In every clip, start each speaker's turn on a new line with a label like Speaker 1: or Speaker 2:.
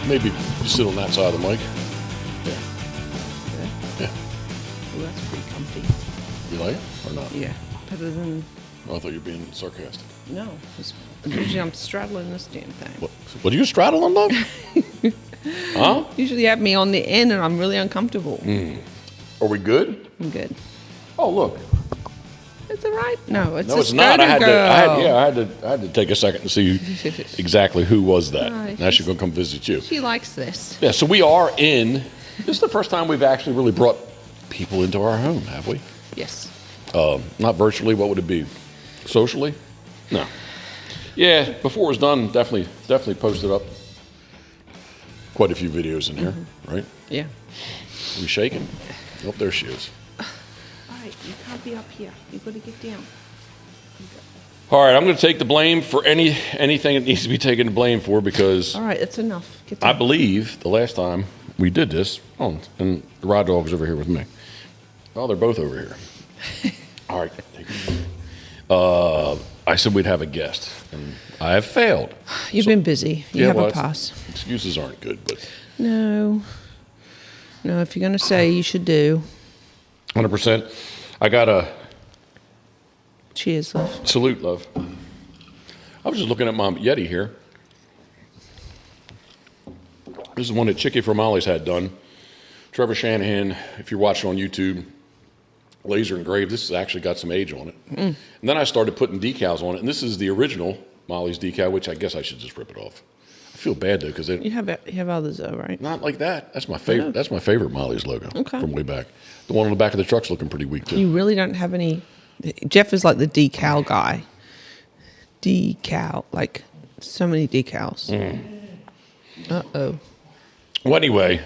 Speaker 1: Maybe you sit on that side of the mic. Yeah. Yeah.
Speaker 2: Oh, that's pretty comfy.
Speaker 1: You like it or not?
Speaker 2: Yeah. Better than...
Speaker 1: Oh, I thought you were being sarcastic.
Speaker 2: No. Usually I'm straddling this damn thing.
Speaker 1: What are you straddling, dog? Huh?
Speaker 2: Usually you have me on the end and I'm really uncomfortable.
Speaker 1: Are we good?
Speaker 2: I'm good.
Speaker 1: Oh, look.
Speaker 2: Is it right? No, it's
Speaker 1: not. I had
Speaker 2: girl.
Speaker 1: to take a second to see exactly who was that.
Speaker 2: Hi.
Speaker 1: Now she's going to come visit you.
Speaker 2: She likes this.
Speaker 1: Yeah, so we are in. This is the first time we've actually really brought people into our home, have we?
Speaker 2: Yes.
Speaker 1: Not virtually. What would it be? Socially? No. Yeah, before it was done, definitely posted up quite a few videos in here, right?
Speaker 2: Yeah.
Speaker 1: Are we shaking? Oh, there she is.
Speaker 2: All right, you can't be up here. You've got to get down.
Speaker 1: All right, I'm going to take the blame for anything that needs to be taken the blame for because
Speaker 2: All right, it's enough. Get down.
Speaker 1: I believe the last time we did this, and the rod dog's over here with me. Oh, they're both over here. All right. I said we'd have a guest, and I have failed.
Speaker 2: You've been busy. You have a pass.
Speaker 1: Excuses aren't good, but...
Speaker 2: No, if you're going to say, you should do.
Speaker 1: 100%. I got a...
Speaker 2: Cheers, love.
Speaker 1: Salute, love. I was just looking at my Yeti here. This is one that Chicky from Ollie's had done. Trevor Shanahan, if you're watching on YouTube, laser engraved. This has actually got some age on it. And then I started putting decals on it, and this is the original Molly's decal, which I guess I should just rip it off. I feel bad though because
Speaker 2: You have others though, right?
Speaker 1: Not like that. That's my favorite. That's my favorite Molly's logo from way back. The one on the back of the truck's looking pretty weak too.
Speaker 2: You really don't have any. Jeff is like the decal guy. Decal, like so many decals. Uh-oh.
Speaker 1: Well, anyway,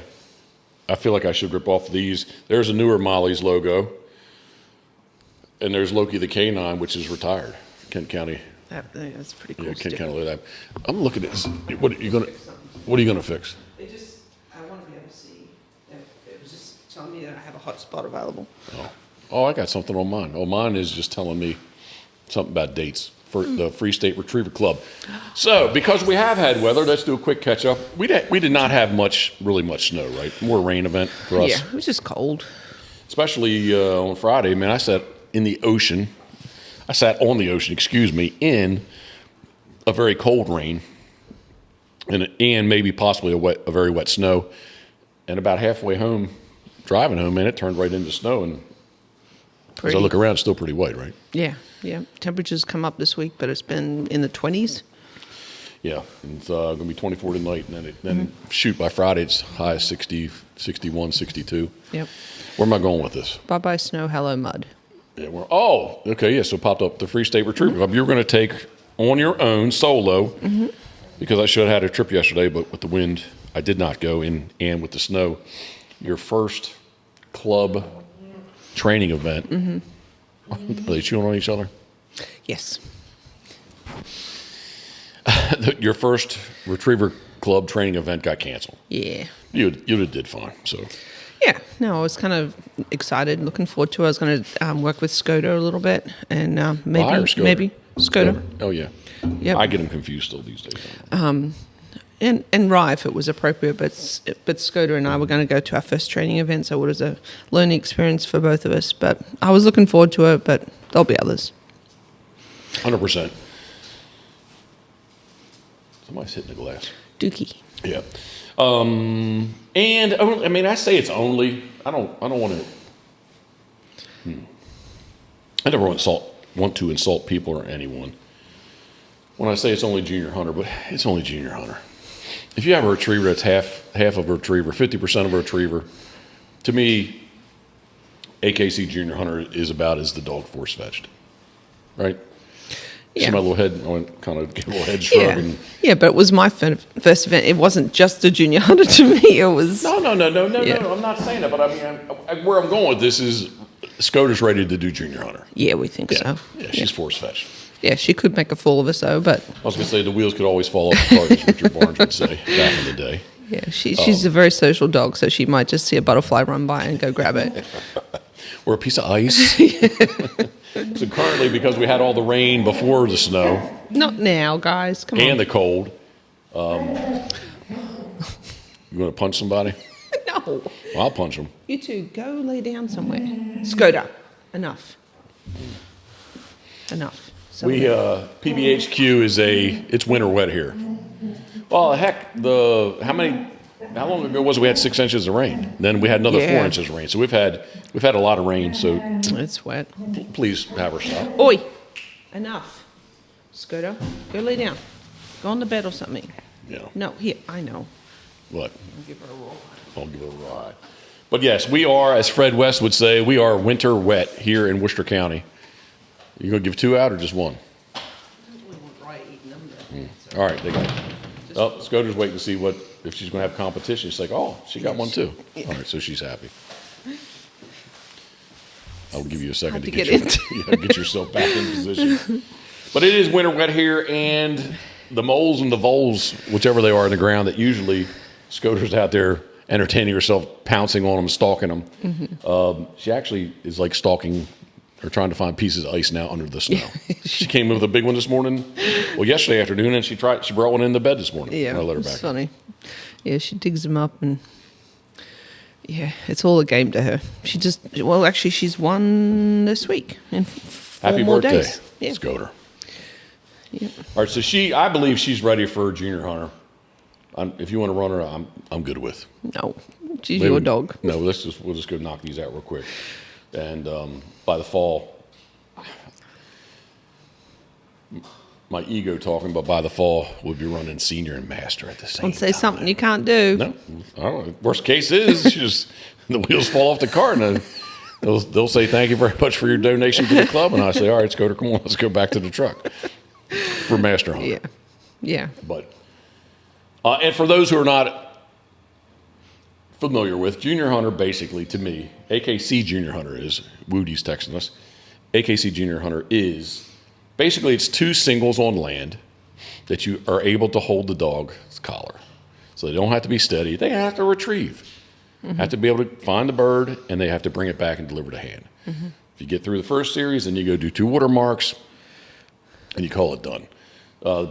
Speaker 1: I feel like I should rip off these. There's a newer Molly's logo. And there's Loki the Canine, which is retired. Kent County.
Speaker 2: That's pretty cool.
Speaker 1: Yeah, Kent County. That. I'm looking at this. What are you gonna fix?
Speaker 2: I want to be able to see. It was just telling me that I have a hot spot available.
Speaker 1: Oh, I got something on mine. Oh, mine is just telling me something about dates for the Free State Retriever Club. So, because we have had weather, let's do a quick catch up. We did not have really much snow, right? More rain event for us.
Speaker 2: Yeah, it was just cold.
Speaker 1: Especially on Friday, man. I sat on the ocean, in a very cold rain and maybe possibly a very wet snow. And about halfway home, driving home, man, it turned right into snow. And as I look around, it's still pretty white, right?
Speaker 2: Yeah. Temperatures come up this week, but it's been in the 20s.
Speaker 1: Yeah, it's going to be 24 tonight, and then shoot, by Friday, it's high as 60, 61, 62.
Speaker 2: Yep.
Speaker 1: Where am I going with this?
Speaker 2: Bye-bye snow, hello mud.
Speaker 1: Yeah, okay, yeah, so popped up the Free State Retriever Club. You were going to take on your own, solo, because I should have had a trip yesterday, but with the wind, I did not go, and with the snow, your first club training event. Are they chewing on each other?
Speaker 2: Yes.
Speaker 1: Your first Retriever Club training event got canceled.
Speaker 2: Yeah.
Speaker 1: You did fine, so...
Speaker 2: Yeah, no, I was kind of excited, looking forward to it. I was going to work with Skoda a little bit, and maybe Skoda.
Speaker 1: Oh yeah,
Speaker 2: Yep.
Speaker 1: I get them confused still these days.
Speaker 2: And Rye, if it was appropriate, but Skoda and I were going to go to our first training event, so it was a learning experience for both of us. But I was looking forward to it, but there'll be others.
Speaker 1: 100%. Somebody's hitting the glass.
Speaker 2: Dookie.
Speaker 1: Yeah. And I mean, I say it's only. I don't want to. I never want to insult people or anyone when I say it's only junior hunter, but it's only junior hunter. If you have a retriever that's half of a retriever, 50% of a retriever, to me, AKC junior hunter is about as the dog force fetched, right?
Speaker 2: Yeah.
Speaker 1: So my little head, I went kind of give a little head shrug.
Speaker 2: Yeah, but it was my first event. It wasn't just a junior hunter to me. It was...
Speaker 1: No. I'm not saying that, but I mean, where I'm going with this is Skoda's ready to do junior hunter.
Speaker 2: Yeah, we think so.
Speaker 1: Yeah, she's force fetched.
Speaker 2: Yeah, she could make a fool of us, though, but...
Speaker 1: I was going to say the wheels could always fall off the cart, as Richard Barnes would say back in the day.
Speaker 2: Yeah, she's a very social dog, so she might just see a butterfly run by and go grab it.
Speaker 1: Or a piece of ice. So currently, because we had all the rain before the snow.
Speaker 2: Not now, guys. Come on.
Speaker 1: And the cold. You going to punch somebody?
Speaker 2: No.
Speaker 1: Well, I'll punch them.
Speaker 2: You two, go lay down somewhere. Scooter, enough. Enough.
Speaker 1: We PBHQ it's winter wet here. Well, heck, how long ago was it we had 6 inches of rain? Then we had another 4 inches of rain. So we've had a lot of rain. So
Speaker 2: it's wet.
Speaker 1: Please have her stop.
Speaker 2: Oi, enough. Scooter, go lay down. Go on the bed or something.
Speaker 1: Yeah.
Speaker 2: No, here, I know.
Speaker 1: What?
Speaker 2: I'll give her a roll.
Speaker 1: I'll give it a ride. But yes, we are, as Fred West would say, we are winter wet here in Worcester County. You gonna give 2 out or just 1? All right, they got it. Oh, Scooter's waiting to see if she's gonna have competition. She's like, oh, she got one too. All right, so she's happy. I'll give you a second to get yourself back in position. But it is winter wet here, and the moles and the voles, whichever they are in the ground, that usually Scooter's out there entertaining herself, pouncing on them, stalking them. Mm-hmm. She actually is like stalking or trying to find pieces of ice now under the snow. She came in with a big one this morning. Well, yesterday afternoon, and she brought one in the bed this morning.
Speaker 2: Yeah,
Speaker 1: I let her
Speaker 2: it's
Speaker 1: back.
Speaker 2: Funny. Yeah, she digs them up, and yeah, it's all a game to her. She's won this week in 4
Speaker 1: Happy
Speaker 2: more
Speaker 1: birthday,
Speaker 2: days. Yeah.
Speaker 1: Scooter.
Speaker 2: Yep.
Speaker 1: All right, so I believe she's ready for junior hunter. If you want to run her, I'm good with.
Speaker 2: No, she's your dog.
Speaker 1: No, we'll just go knock these out real quick, and by the fall, my ego talking, but by the fall we'll be running senior and master at the same time.
Speaker 2: Don't say something you can't do.
Speaker 1: No, I don't know. Worst case is the wheels fall off the car, and they'll say thank you very much for your donation to the club, and I say, all right, Scooter, come on, let's go back to the truck for master hunter.
Speaker 2: Yeah.
Speaker 1: But and for those who are not familiar with Junior Hunter, basically to me, AKC Junior Hunter is Woody's texting us. AKC Junior Hunter is basically it's 2 singles on land that you are able to hold the dog's collar, so they don't have to be steady. They have to retrieve, have to be able to find the bird, and they have to bring it back and deliver to hand. Mm-hmm. If you get through the first series, then you go do 2 watermarks, and you call it done.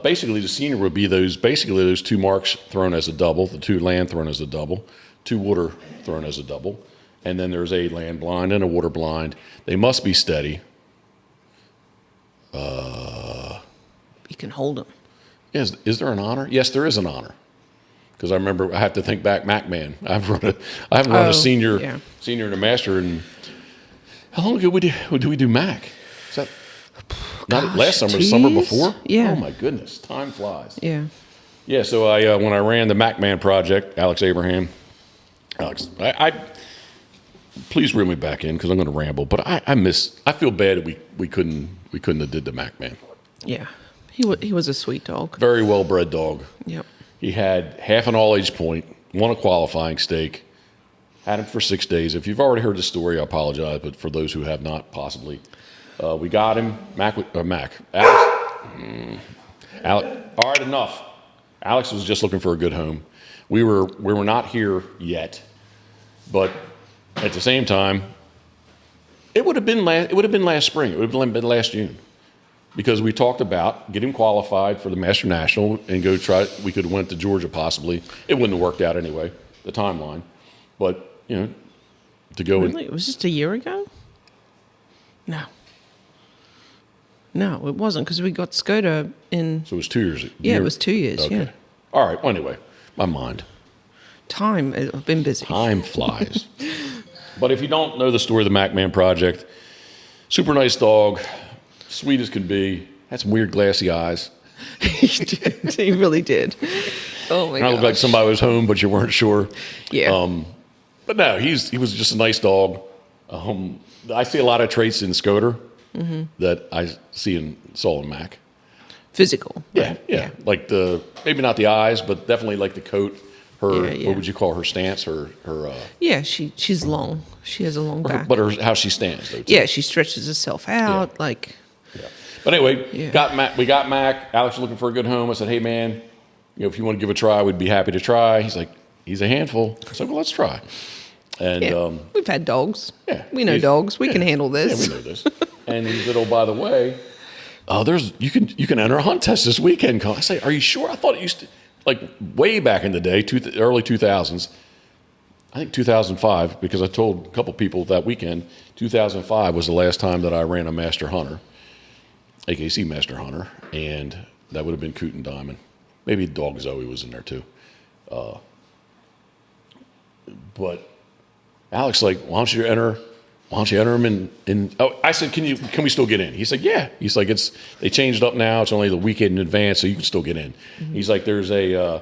Speaker 1: Basically, the senior would be those 2 marks thrown as a double, the 2 land thrown as a double, 2 water thrown as a double, and then there's a land blind and a water blind. They must be steady.
Speaker 2: You can hold them.
Speaker 1: Is there an honor? Yes, there is an honor. Because I remember, I have to think back, MacMan. I haven't run a senior and a master. And how long ago did we do Mac? Is that not last summer? The summer before?
Speaker 2: Yeah.
Speaker 1: Oh my goodness, time flies.
Speaker 2: Yeah.
Speaker 1: Yeah. So when I ran the MacMan project, Alex, I please reel me back in because I'm going to ramble. But I feel bad that we couldn't have did the MacMan.
Speaker 2: Yeah. He was a sweet dog.
Speaker 1: Very well bred dog.
Speaker 2: Yep.
Speaker 1: He had half an all age point, won a qualifying stake, had him for 6 days. If you've already heard the story, I apologize, but for those who have not, possibly, we got him. Alex. All right, enough. Alex was just looking for a good home. We were not here yet, but at the same time, it would have been last spring. It would have been last June. Because we talked about getting qualified for the Master National and go try it. We could have went to Georgia possibly. It wouldn't have worked out anyway, the timeline. But, to go
Speaker 2: Really? It was just a year ago? No, it wasn't because we got Skoda in...
Speaker 1: So it was 2 years.
Speaker 2: Yeah, it was 2 years,
Speaker 1: okay.
Speaker 2: Yeah.
Speaker 1: All right, well, anyway, my mind.
Speaker 2: I've been busy.
Speaker 1: Time flies. But if you don't know the story of the MacMan Project, super nice dog, sweet as can be, had some weird glassy eyes.
Speaker 2: He did. He really did. Oh my god!
Speaker 1: I looked like somebody was home, but you weren't sure.
Speaker 2: Yeah.
Speaker 1: But no, he was just a nice dog. I see a lot of traits in Scooter that I saw in Mac.
Speaker 2: Physical.
Speaker 1: Yeah. Like maybe not the eyes, but definitely like the coat. What would you call her stance? Her.
Speaker 2: Yeah, she's long. She has a long back.
Speaker 1: But how she stands, though. Too.
Speaker 2: Yeah, she stretches herself out like.
Speaker 1: Yeah. But anyway, we got Mac. Alex was looking for a good home. I said, hey, man, if you want to give it a try, we'd be happy to try. He's like, he's a handful. I said, well, let's try. And
Speaker 2: we've had dogs.
Speaker 1: Yeah.
Speaker 2: We know dogs. We can handle this.
Speaker 1: Yeah, we know this. And he said, oh, by the way, you can enter a hunt test this weekend. I say, are you sure? I thought like way back in the day, early 2000s. I think 2005, because I told a couple people that weekend, 2005 was the last time that I ran a Master Hunter, AKC Master Hunter, and that would have been Coot and Diamond. Maybe Dog Zoe was in there too. But Alex like, why don't you enter him in oh, I said, can we still get in? He said, yeah. He's like, they changed it up now. It's only the weekend in advance, so you can still get in. Mm-hmm. He's like, there's a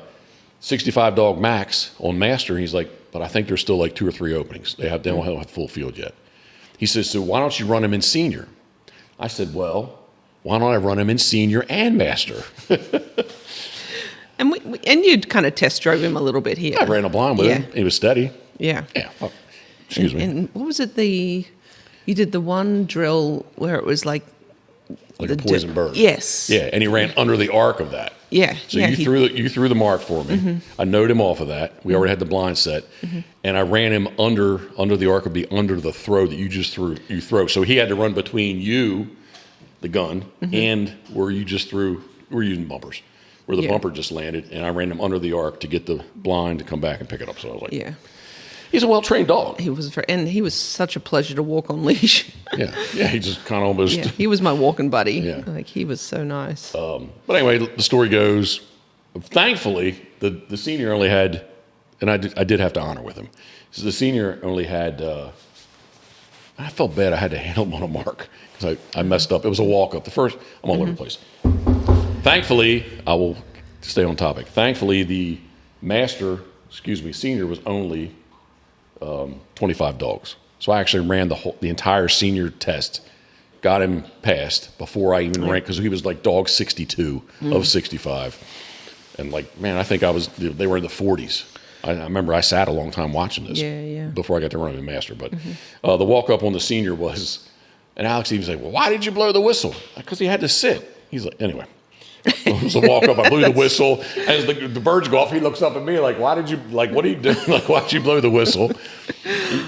Speaker 1: 65 dog max on Master. He's like, but I think there's still like 2 or 3 openings. They don't have full field yet. He says, so why don't you run him in senior? I said, well, why don't I run him in senior and Master?
Speaker 2: And you'd kind of test drove him a little bit here.
Speaker 1: I ran a blind with him. He was steady.
Speaker 2: Yeah.
Speaker 1: Yeah. Fuck. Excuse me.
Speaker 2: And what was it? You did the one drill where it was like
Speaker 1: a poison bird.
Speaker 2: Yes.
Speaker 1: Yeah, and he ran under the arc of that.
Speaker 2: Yeah.
Speaker 1: So you threw the mark for me. Mm-hmm. I knowed him off of that. We already had the blind set, mm-hmm. and I ran him under the arc of under the throw that you just threw. You throw. So he had to run between you, the gun, mm-hmm. and where you just threw. We're using bumpers, where the bumper just landed, and I ran him under the arc to get the blind to come back and pick it up. So I was like,
Speaker 2: yeah.
Speaker 1: He's a well-trained dog.
Speaker 2: He was such a pleasure to walk on leash.
Speaker 1: Yeah, he just kind of almost.
Speaker 2: Yeah, he was my walking buddy.
Speaker 1: Yeah,
Speaker 2: like he was so nice.
Speaker 1: But anyway, the story goes. Thankfully, the senior only had, and I did have to honor with him. So the senior only had. I felt bad. I had to handle him on a mark because I messed up. It was a walk-up. The first, I'm all over the place. Thankfully, I will stay on topic. Thankfully, the senior was only 25 dogs. So I actually ran the entire senior test, got him passed before I even ran, because he was like dog 62 of 65. And like, man, I think they were in the 40s. I remember I sat a long time watching this before I got to run him in Master. But the walk-up on the senior was, and Alex even said, well, why did you blow the whistle? Because he had to sit. He's like, anyway. It was a walk-up. I blew the whistle. As the birds go off, he looks up at me like, what are you doing? Like, why'd you blow the whistle?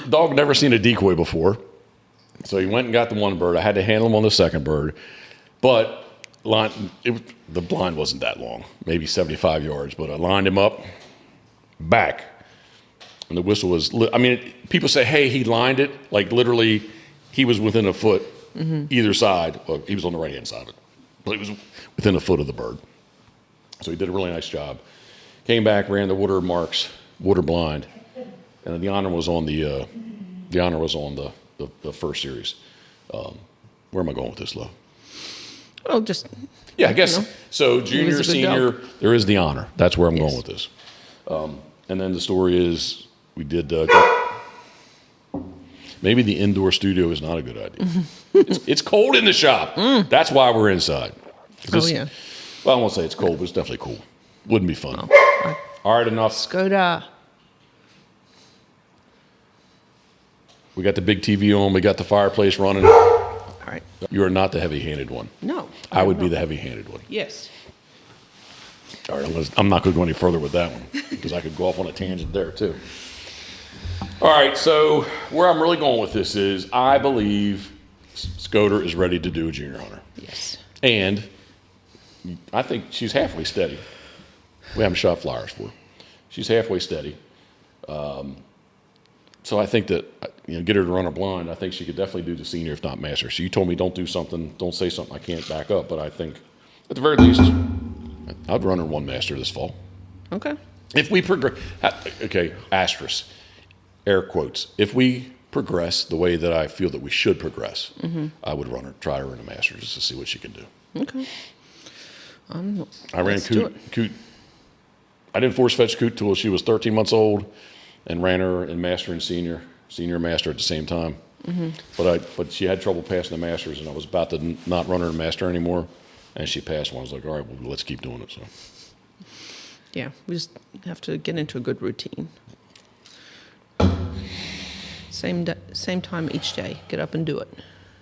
Speaker 1: Dog never seen a decoy before. So he went and got the one bird. I had to handle him on the second bird. But the blind wasn't that long, maybe 75 yards. But I lined him up, back. And the whistle was, people say, hey, he lined it. Like, literally, he was within a foot either side. Well, he was on the right-hand side of it. But he was within a foot of the bird. So he did a really nice job. Came back, ran the water blind, and the honor was on the first series. Where am I going with this, Lo?
Speaker 2: Well, just
Speaker 1: I guess so. Junior, senior, there is the honor. That's where I'm going with this. And then the story is we did. Maybe the indoor studio is not a good idea. It's cold in the shop. That's why we're inside.
Speaker 2: Yeah.
Speaker 1: Well, I won't say it's cold, but it's definitely cool. Wouldn't be fun. All right, enough.
Speaker 2: Skoda.
Speaker 1: We got the big TV on. We got the fireplace running. All
Speaker 2: right.
Speaker 1: You are not the heavy-handed one.
Speaker 2: No.
Speaker 1: I would be the heavy-handed one.
Speaker 2: Yes.
Speaker 1: All right, I'm not going to go any further with that one because I could go off on a tangent there, too. All right, so where I'm really going with this is I believe Scoter is ready to do a junior hunter.
Speaker 2: Yes.
Speaker 1: And I think she's halfway steady. We haven't shot flyers for her. She's halfway steady. So I think that, get her to run her blind, I think she could definitely do the senior, if not Master. So you told me don't say something I can't back up, but I think at the very least, I'd run her one Master this fall.
Speaker 2: Okay.
Speaker 1: If we progress, okay, asterisk. Air quotes. If we progress the way that I feel that we should progress, I would try her in a Masters just to see what she can do.
Speaker 2: Okay.
Speaker 1: I ran Coot. I didn't force fetch Coot till she was 13 months old, and ran her in Master and senior Master at the same time. But she had trouble passing the Masters, and I was about to not run her in Master anymore, and she passed one. I was like, all right, well, let's keep doing it. So.
Speaker 2: Yeah, we just have to get into a good routine. Same time each day. Get up and do it.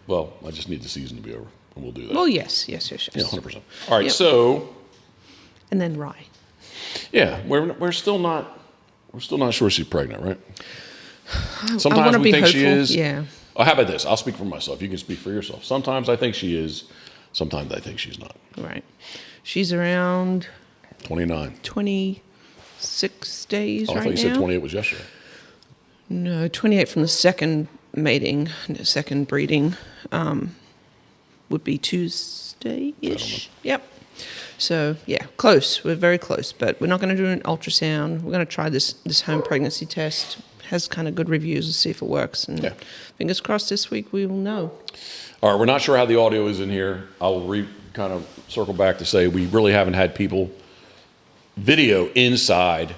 Speaker 1: Well, I just need the season to be over, and we'll do that.
Speaker 2: Well, yes. Yeah,
Speaker 1: 100%. All right, so.
Speaker 2: And then Rye.
Speaker 1: Yeah, we're still not sure she's pregnant, right?
Speaker 2: Sometimes we think
Speaker 1: hopeful. She is.
Speaker 2: Yeah.
Speaker 1: Oh, how about this? I'll speak for myself. You can speak for yourself. Sometimes I think she is. Sometimes I think she's not.
Speaker 2: Right. She's around
Speaker 1: 29.
Speaker 2: 26 days
Speaker 1: Oh, I
Speaker 2: right
Speaker 1: thought you said
Speaker 2: now.
Speaker 1: 28 was yesterday.
Speaker 2: No, 28 from the second mating, the second breeding would be Tuesday-ish. Yep. So, yeah, close. We're very close, but we're not going to do an ultrasound. We're going to try this home pregnancy test. Has kind of good reviews to see if it works. And fingers crossed this week we will know.
Speaker 1: All right, we're not sure how the audio is in here. I'll kind of circle back to say we really haven't had people video inside,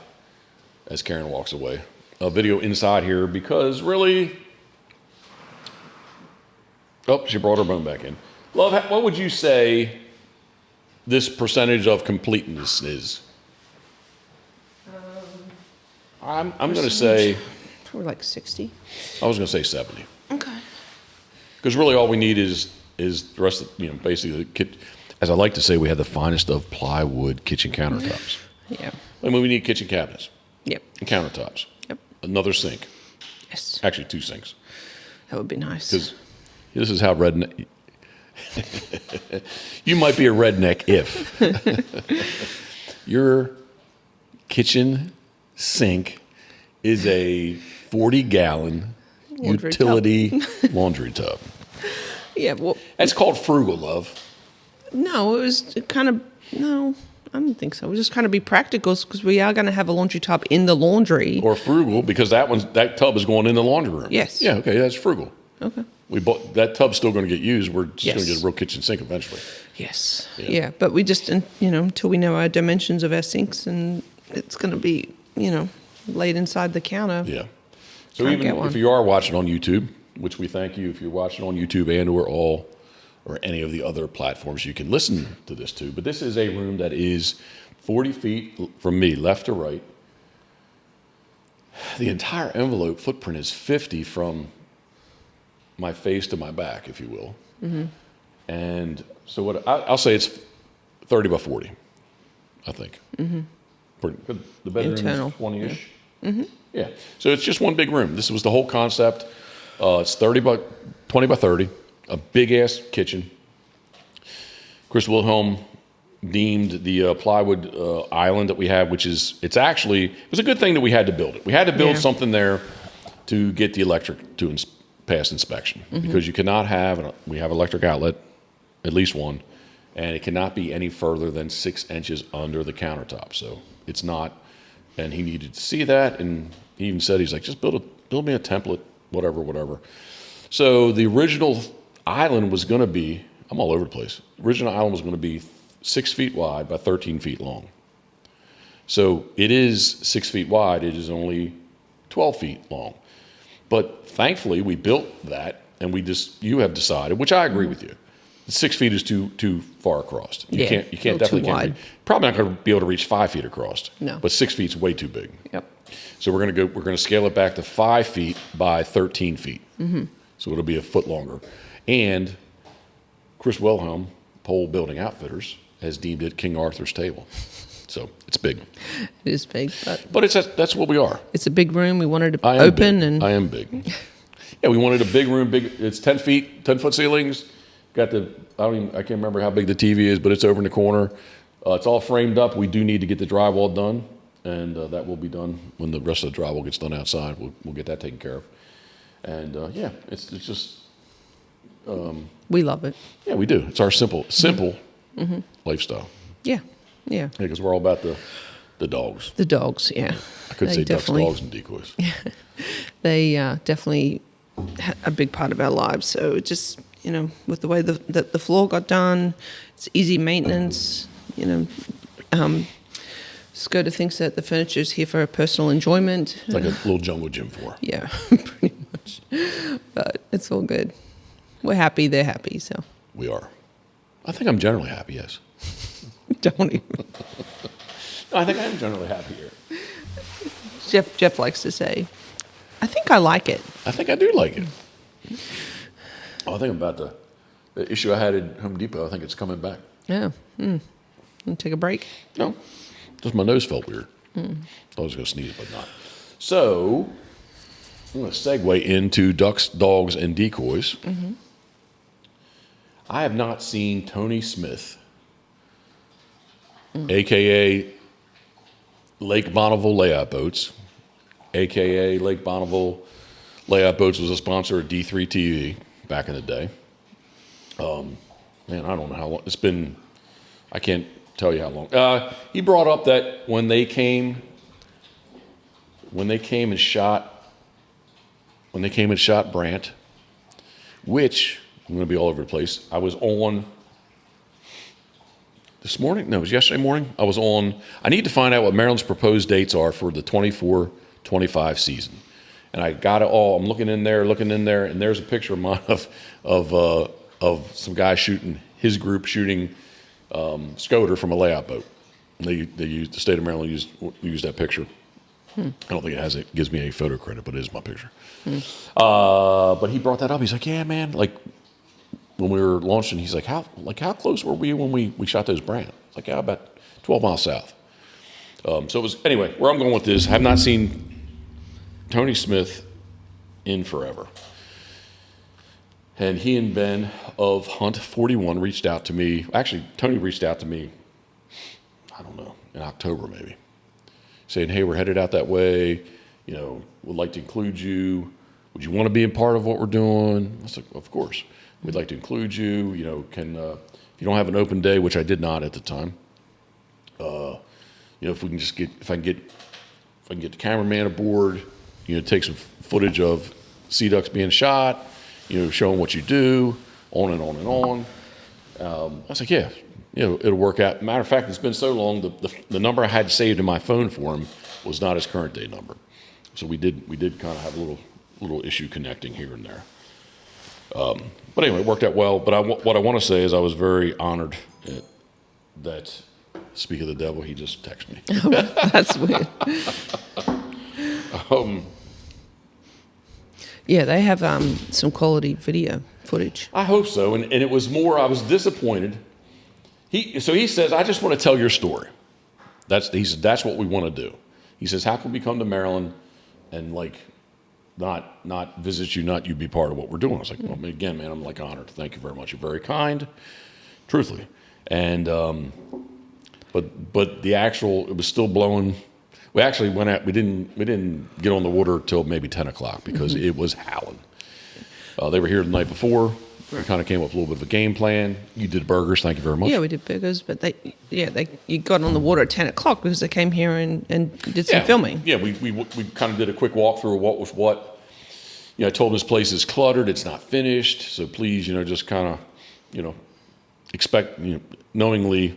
Speaker 1: as Karen walks away, a video inside here because really, she brought her bone back in. Love, what would you say this percentage of completeness is? I'm going to say...
Speaker 2: Probably like 60.
Speaker 1: I was going to say 70.
Speaker 2: Okay.
Speaker 1: Because really all we need is the rest of, basically the kit. As I like to say, we have the finest of plywood kitchen countertops.
Speaker 2: Yeah.
Speaker 1: I mean, we need kitchen cabinets.
Speaker 2: Yep.
Speaker 1: And countertops.
Speaker 2: Yep.
Speaker 1: Another sink.
Speaker 2: Yes.
Speaker 1: Actually, 2 sinks.
Speaker 2: That would be nice.
Speaker 1: Because this is how redneck... You might be a redneck if your kitchen sink is a 40-gallon utility laundry tub.
Speaker 2: Yeah, well...
Speaker 1: That's called frugal, love.
Speaker 2: No, it was kind of... No, I don't think so. We're just trying to be practical because we are going to have a laundry tub in the laundry.
Speaker 1: Or frugal, because that tub is going in the laundry room.
Speaker 2: Yes.
Speaker 1: Yeah, okay, that's frugal.
Speaker 2: Okay.
Speaker 1: We bought that tub's still going to get used. We're just going to get a real kitchen sink eventually.
Speaker 2: Yes. Yeah, but we just, until we know our dimensions of our sinks, and it's going to be, laid inside the counter.
Speaker 1: Yeah. So even if you are watching on YouTube, which we thank you if you're watching on YouTube and or any of the other platforms you can listen to this to. But this is a room that is 40 feet from me, left to right. The entire envelope footprint is 50 from my face to my back, if you will. Mm-hmm. And so I'll say it's 30 by 40, I think. Mm-hmm. The bedroom is 20-ish. Yeah. Mm-hmm. Yeah. So it's just one big room. This was the whole concept. It's 20 by 30, a big-ass kitchen. Chris Wilhelm deemed the plywood island that we have, it was a good thing that we had to build it. We had to build something there to get the electric to pass inspection, because you cannot we have electric outlet, at least one, and it cannot be any further than 6 inches under the countertop. So it's not, and he needed to see that, and he even said, he's like, just build me a template, whatever. So the original island was going to be, I'm all over the place. The original island was going to be 6 feet wide by 13 feet long. So it is 6 feet wide. It is only 12 feet long. But thankfully, we built that, and you have decided, which I agree with you, 6 feet is too far across. You can't definitely can't. Probably not going to be able to reach 5 feet across.
Speaker 2: No.
Speaker 1: But 6 feet's way too big.
Speaker 2: Yep.
Speaker 1: So we're going to scale it back to 5 feet by 13 feet. Mm-hmm. So it'll be a foot longer. And Chris Wilhelm, Pole Building Outfitters, has deemed it King Arthur's table. So it's big.
Speaker 2: It is big,
Speaker 1: but that's what we are.
Speaker 2: It's a big room. We wanted to open, and
Speaker 1: I am big. Yeah, we wanted a big room. It's 10 foot ceilings. Got I can't remember how big the TV is, but it's over in the corner. It's all framed up. We do need to get the drywall done, and that will be done when the rest of the drywall gets done outside. We'll get that taken care of. And it's just.
Speaker 2: We love it.
Speaker 1: Yeah, we do. It's our simple lifestyle.
Speaker 2: Yeah. Yeah.
Speaker 1: Because we're all about the dogs.
Speaker 2: The dogs, yeah.
Speaker 1: I could say ducks, dogs, and decoys.
Speaker 2: They definitely a big part of our lives. So it just, with the way the floor got done, it's easy maintenance. Skoda thinks that the furniture is here for personal enjoyment.
Speaker 1: It's like a little jungle gym for her.
Speaker 2: Yeah, pretty much. But it's all good. We're happy. They're happy. So
Speaker 1: we are. I think I'm generally happy. Yes.
Speaker 2: Don't even.
Speaker 1: No, I think I am generally happy here.
Speaker 2: Jeff likes to say, I think I like it.
Speaker 1: I think I do like it. I think about the issue I had at Home Depot. I think it's coming back.
Speaker 2: Yeah. Want to take a break?
Speaker 1: No. Just my nose felt weird. I was going to sneeze, but not. So I'm going to segue into ducks, dogs, and decoys. Mm-hmm. I have not seen Tony Smith, a.k.a. Lake Bonneville Layout Boats, a.k.a. Lake Bonneville Layout Boats was a sponsor of D3 TV back in the day. Man, I don't know how long. It's been, I can't tell you how long. He brought up that when they came and shot Brant, which, I'm going to be all over the place, I was on this morning? No, it was yesterday morning. I need to find out what Maryland's proposed dates are for the 24-25 season. And I got it all. I'm looking in there, and there's a picture of mine of some guy shooting, his group shooting scoter from a layout boat. And the state of Maryland used that picture. I don't think it gives me any photo credit, but it is my picture. But he brought that up. He's like, yeah, man, like when we were launching, he's like, how close were we when we shot those Brant? It's like, yeah, about 12 miles south. So it was, anyway, where I'm going with this, I have not seen Tony Smith in forever. And he and Ben of Hunt 41 reached out to me. Actually, Tony reached out to me, I don't know, in October maybe, saying, hey, we're headed out that way. Would like to include you. Would you want to be a part of what we're doing? I was like, of course. We'd like to include you. If you don't have an open day, which I did not at the time, if I can get the cameraman aboard, take some footage of sea ducks being shot, showing what you do, on and on and on. I was like, yeah, it'll work out. Matter of fact, it's been so long, the number I had saved in my phone for him was not his current day number. So we did kind of have a little issue connecting here and there. But anyway, it worked out well. But what I want to say is I was very honored that, speak of the devil, he just texted me.
Speaker 2: Oh, that's weird. Yeah, they have some quality video footage.
Speaker 1: I hope so. And it was more, I was disappointed. He says, I just want to tell your story. He said, that's what we want to do. He says, how can we come to Maryland and not visit you, not you be part of what we're doing? I was like, well, again, man, I'm honored. Thank you very much. You're very kind, truthfully. And, but it was still blowing. We actually went out, we didn't get on the water till maybe 10 o'clock because it was howling. They were here the night before. We kind of came up with a little bit of a game plan. You did burgers, thank you very much.
Speaker 2: Yeah, we did burgers, but you got on the water at 10 o'clock because they came here and did some filming.
Speaker 1: Yeah, we kind of did a quick walkthrough of what was what. I told them this place is cluttered, it's not finished, so please, just kind of, expect, knowingly,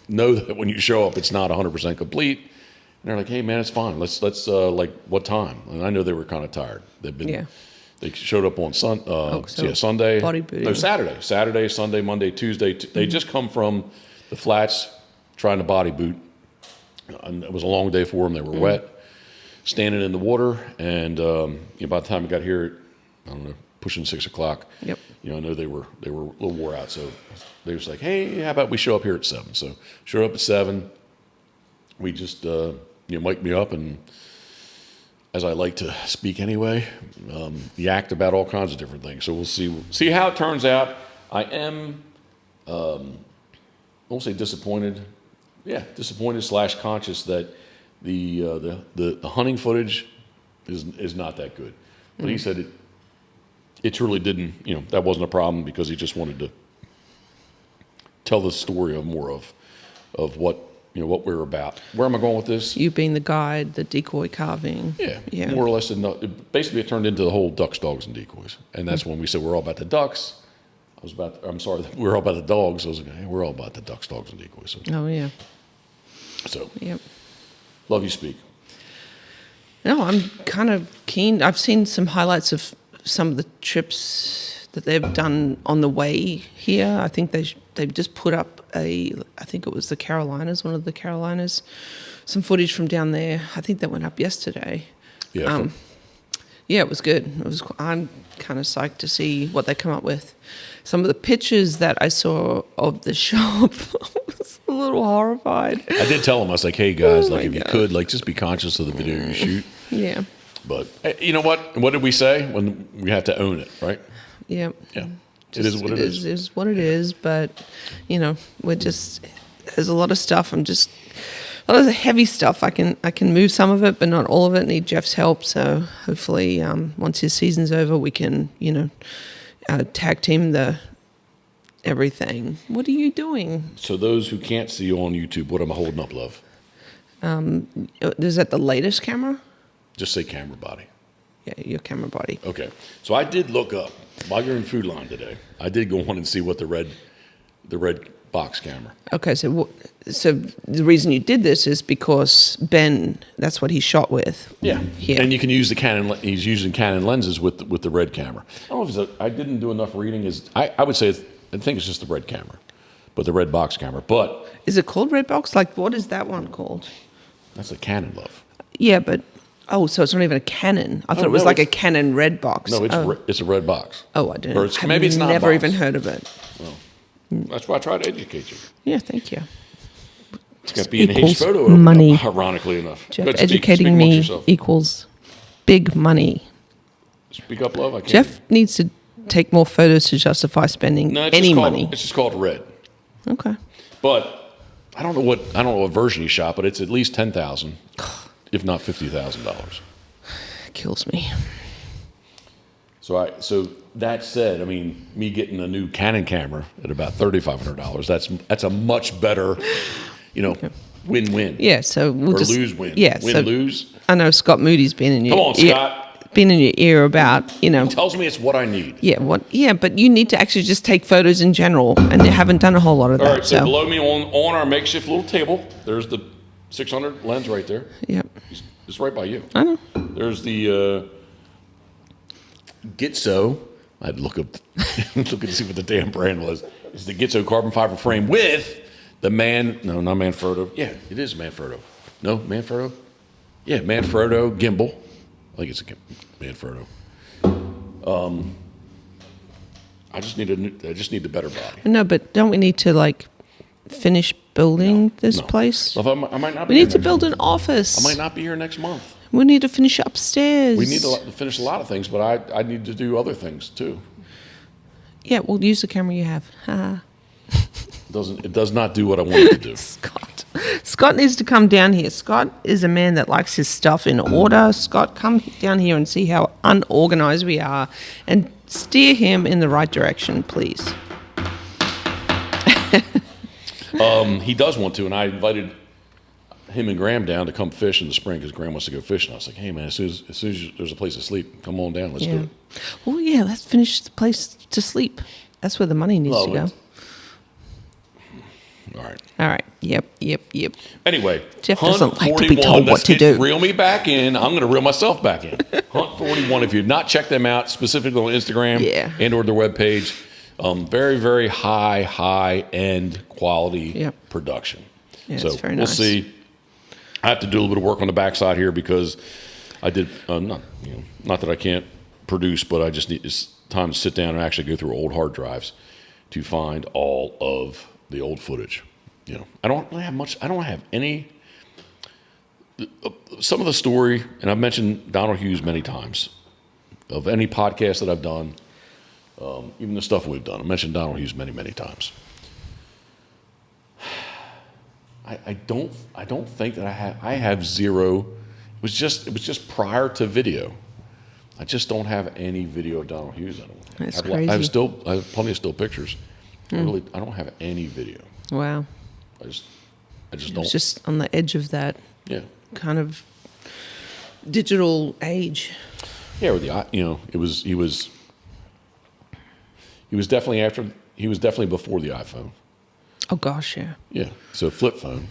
Speaker 1: know that when you show up, it's not 100% complete. And they're like, hey, man, it's fine. Let's what time? And I know they were kind of tired. They showed up on Sunday.
Speaker 2: Bodybuilding.
Speaker 1: No, Saturday, Sunday, Monday, Tuesday. They just come from the flats trying to body boot. And it was a long day for them. They were wet, standing in the water. And by the time we got here, I don't know, pushing 6 o'clock.
Speaker 2: Yep.
Speaker 1: I know they were a little wore out. So they was like, hey, how about we show up here at 7? So showed up at 7. We just mic'd me up, and as I like to speak anyway, yacked about all kinds of different things. So we'll see how it turns out. I am, I won't say disappointed. Yeah, disappointed / conscious that the hunting footage is not that good. But he said it truly didn't. That wasn't a problem because he just wanted to tell the story of more of what what we're about. Where am I going with this?
Speaker 2: You being the guide, the decoy carving.
Speaker 1: Yeah. More or less. Basically, it turned into the whole ducks, dogs, and decoys. And that's when we said we're all about the ducks. We're all about the dogs. I was like, hey, we're all about the ducks, dogs, and decoys. So,
Speaker 2: oh, yeah.
Speaker 1: So,
Speaker 2: yep.
Speaker 1: Love you speak.
Speaker 2: No, I'm kind of keen. I've seen some highlights of some of the trips that they've done on the way here. I think they've just put up I think it was the Carolinas, one of the Carolinas, some footage from down there. I think that went up yesterday.
Speaker 1: Yeah.
Speaker 2: Yeah, it was good. I'm kind of psyched to see what they come up with. Some of the pictures that I saw of the shop, I was a little horrified.
Speaker 1: I did tell them, I was like, hey guys, if you could, just be conscious of the video you shoot.
Speaker 2: Yeah.
Speaker 1: But you know what? What did we say? When we have to own it, right?
Speaker 2: Yeah.
Speaker 1: Yeah. It is what it is.
Speaker 2: It is what it is, but we're just, there's a lot of stuff. I'm just a lot of the heavy stuff. I can move some of it, but not all of it. Need Jeff's help. So hopefully, once his season's over, we can, tag team the everything. What are you doing?
Speaker 1: So those who can't see you on YouTube, what am I holding up, love?
Speaker 2: Is that the latest camera?
Speaker 1: Just say camera body.
Speaker 2: Yeah, your camera body.
Speaker 1: Okay. So I did look up while you're in Food Line today. I did go on and see what the red box camera.
Speaker 2: Okay, so the reason you did this is because Ben, that's what he shot with.
Speaker 1: Yeah.
Speaker 2: Yeah.
Speaker 1: And you can use the Canon. He's using Canon lenses with the red camera. I don't know if I didn't do enough reading. I would say I think it's just the red camera, but the red box camera. But
Speaker 2: is it called red box? Like, what is that one called?
Speaker 1: that's a Canon, love.
Speaker 2: Yeah, but so it's not even a Canon. I thought it was like a Canon red box.
Speaker 1: No, it's a red box.
Speaker 2: Oh, I didn't.
Speaker 1: Maybe it's not.
Speaker 2: Never even heard of it.
Speaker 1: Well, that's why I try to educate you.
Speaker 2: Yeah, thank you.
Speaker 1: It's got B&H photo
Speaker 2: money.
Speaker 1: Ironically enough.
Speaker 2: Jeff,
Speaker 1: Good,
Speaker 2: educating
Speaker 1: speak
Speaker 2: me
Speaker 1: yourself.
Speaker 2: equals big money.
Speaker 1: Speak up, love. I can't.
Speaker 2: Jeff needs to take more photos to justify spending any money.
Speaker 1: It's just called red.
Speaker 2: Okay.
Speaker 1: But I don't know what version he shot, but it's at least $10,000, if not $50,000.
Speaker 2: Kills me.
Speaker 1: So that said, I mean, me getting a new Canon camera at about $3,500, that's a much better, win-win.
Speaker 2: Yeah, so we'll
Speaker 1: or
Speaker 2: just
Speaker 1: lose-win.
Speaker 2: Yeah,
Speaker 1: win-lose.
Speaker 2: I know Scott Moody's been in your
Speaker 1: Come on, Scott.
Speaker 2: been in your ear about,
Speaker 1: Tells me it's what I need.
Speaker 2: Yeah, but you need to actually just take photos in general, and they haven't done a whole lot of that.
Speaker 1: All right, so below me on our makeshift little table, there's the 600 lens right there.
Speaker 2: Yep.
Speaker 1: It's right by you.
Speaker 2: I know.
Speaker 1: There's the Gitzo. I had to look and see what the damn brand was. It's the Gitzo carbon fiber frame with the not Manfrotto. Yeah, it is Manfrotto. No, Manfrotto? Yeah, Manfrotto gimbal. I think it's a Manfrotto. I just need a better body.
Speaker 2: No, but don't we need to finish building this place?
Speaker 1: Well, I might not be
Speaker 2: We
Speaker 1: here
Speaker 2: need to
Speaker 1: next
Speaker 2: build
Speaker 1: month.
Speaker 2: an office.
Speaker 1: I might not be here next month.
Speaker 2: We need to finish upstairs.
Speaker 1: We need to finish a lot of things, but I need to do other things too.
Speaker 2: Yeah, we'll use the camera you have.
Speaker 1: It does not do what I want it to do.
Speaker 2: Scott needs to come down here. Scott is a man that likes his stuff in order. Scott, come down here and see how unorganized we are and steer him in the right direction, please.
Speaker 1: He does want to, and I invited him and Graham down to come fish in the spring because Graham wants to go fishing. I was like, hey, man, as soon as there's a place to sleep, come on down. Let's do it.
Speaker 2: Well, yeah, let's finish the place to sleep. That's where the money needs to go. All right. Yep.
Speaker 1: Anyway,
Speaker 2: Jeff
Speaker 1: Hunt
Speaker 2: doesn't like
Speaker 1: 41,
Speaker 2: to be told what to do.
Speaker 1: Reel me back in. I'm going to reel myself back in. Hunt 41. If you've not checked them out, specifically on Instagram and or their webpage, very, very high-end quality production.
Speaker 2: Yeah,
Speaker 1: so
Speaker 2: it's very
Speaker 1: we'll
Speaker 2: nice.
Speaker 1: see. I have to do a little bit of work on the backside here because I did not that I can't produce, but I just need it's time to sit down and actually go through old hard drives to find all of the old footage. I don't really have much. I don't have any. Some of the story, and I've mentioned Donald Hughes many times, of any podcast that I've done, even the stuff we've done. I mentioned Donald Hughes many, many times. I don't think that I have zero. It was just prior to video. I just don't have any video of Donald Hughes.
Speaker 2: That's crazy.
Speaker 1: I have plenty of still pictures. I don't have any video.
Speaker 2: Wow.
Speaker 1: I just
Speaker 2: It
Speaker 1: don't.
Speaker 2: was just on the edge of that kind of digital age.
Speaker 1: Yeah, with he was definitely before the iPhone.
Speaker 2: Oh gosh, yeah.
Speaker 1: Yeah, so flip phone.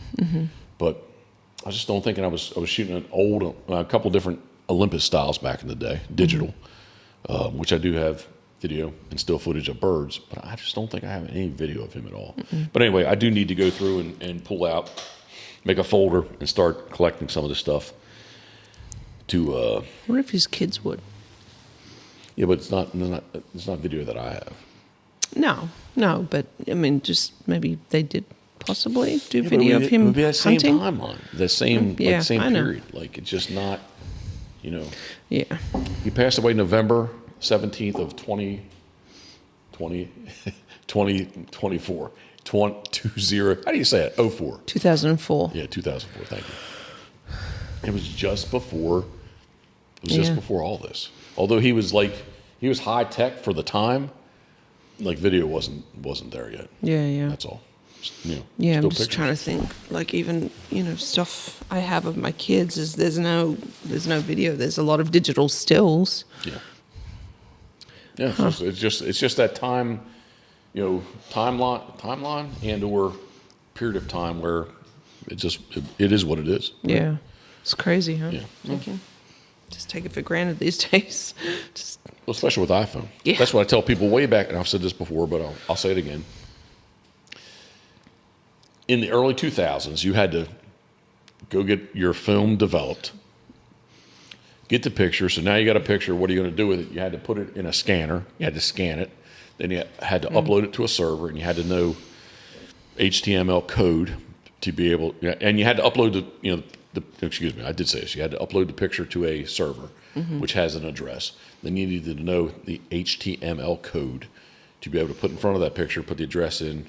Speaker 1: But I just don't think. And I was shooting a couple different Olympus styles back in the day, digital, which I do have video and still footage of birds, but I just don't think I have any video of him at all. But anyway, I do need to go through and pull out, make a folder, and start collecting some of this stuff. I
Speaker 2: wonder if his kids would.
Speaker 1: Yeah, but it's not video that I have.
Speaker 2: No, but I mean, just maybe they did possibly do video of him
Speaker 1: it would be that same
Speaker 2: hunting.
Speaker 1: timeline, the same period. Like it's just not,
Speaker 2: Yeah.
Speaker 1: He passed away November 17th of 2024. 20. How do you say it? 04.
Speaker 2: 2004.
Speaker 1: Yeah, 2004. Thank you. It was just before. It was just before all this. Although he was high tech for the time. Like video wasn't there yet.
Speaker 2: Yeah.
Speaker 1: That's all.
Speaker 2: I'm
Speaker 1: still
Speaker 2: just
Speaker 1: pictures.
Speaker 2: trying to think. Like even stuff I have of my kids is there's no video. There's a lot of digital stills.
Speaker 1: Yeah. Yeah. It's just that time, timeline and or period of time where it is what it is. Right?
Speaker 2: Yeah, it's crazy, huh?
Speaker 1: Yeah.
Speaker 2: Thinking. Just take it for granted these days.
Speaker 1: Well, especially with iPhone.
Speaker 2: Yeah.
Speaker 1: That's what I tell people way back, and I've said this before, but I'll say it again. In the early 2000s, you had to go get your film developed, get the picture. So now you got a picture. What are you going to do with it? You had to put it in a scanner. You had to scan it. Then you had to upload it to a server, and you had to know HTML code to be able. And you had to upload excuse me, I did say this. You had to upload the picture to a server, which has an address. Then you needed to know the HTML code to be able to put in front of that picture, put the address in,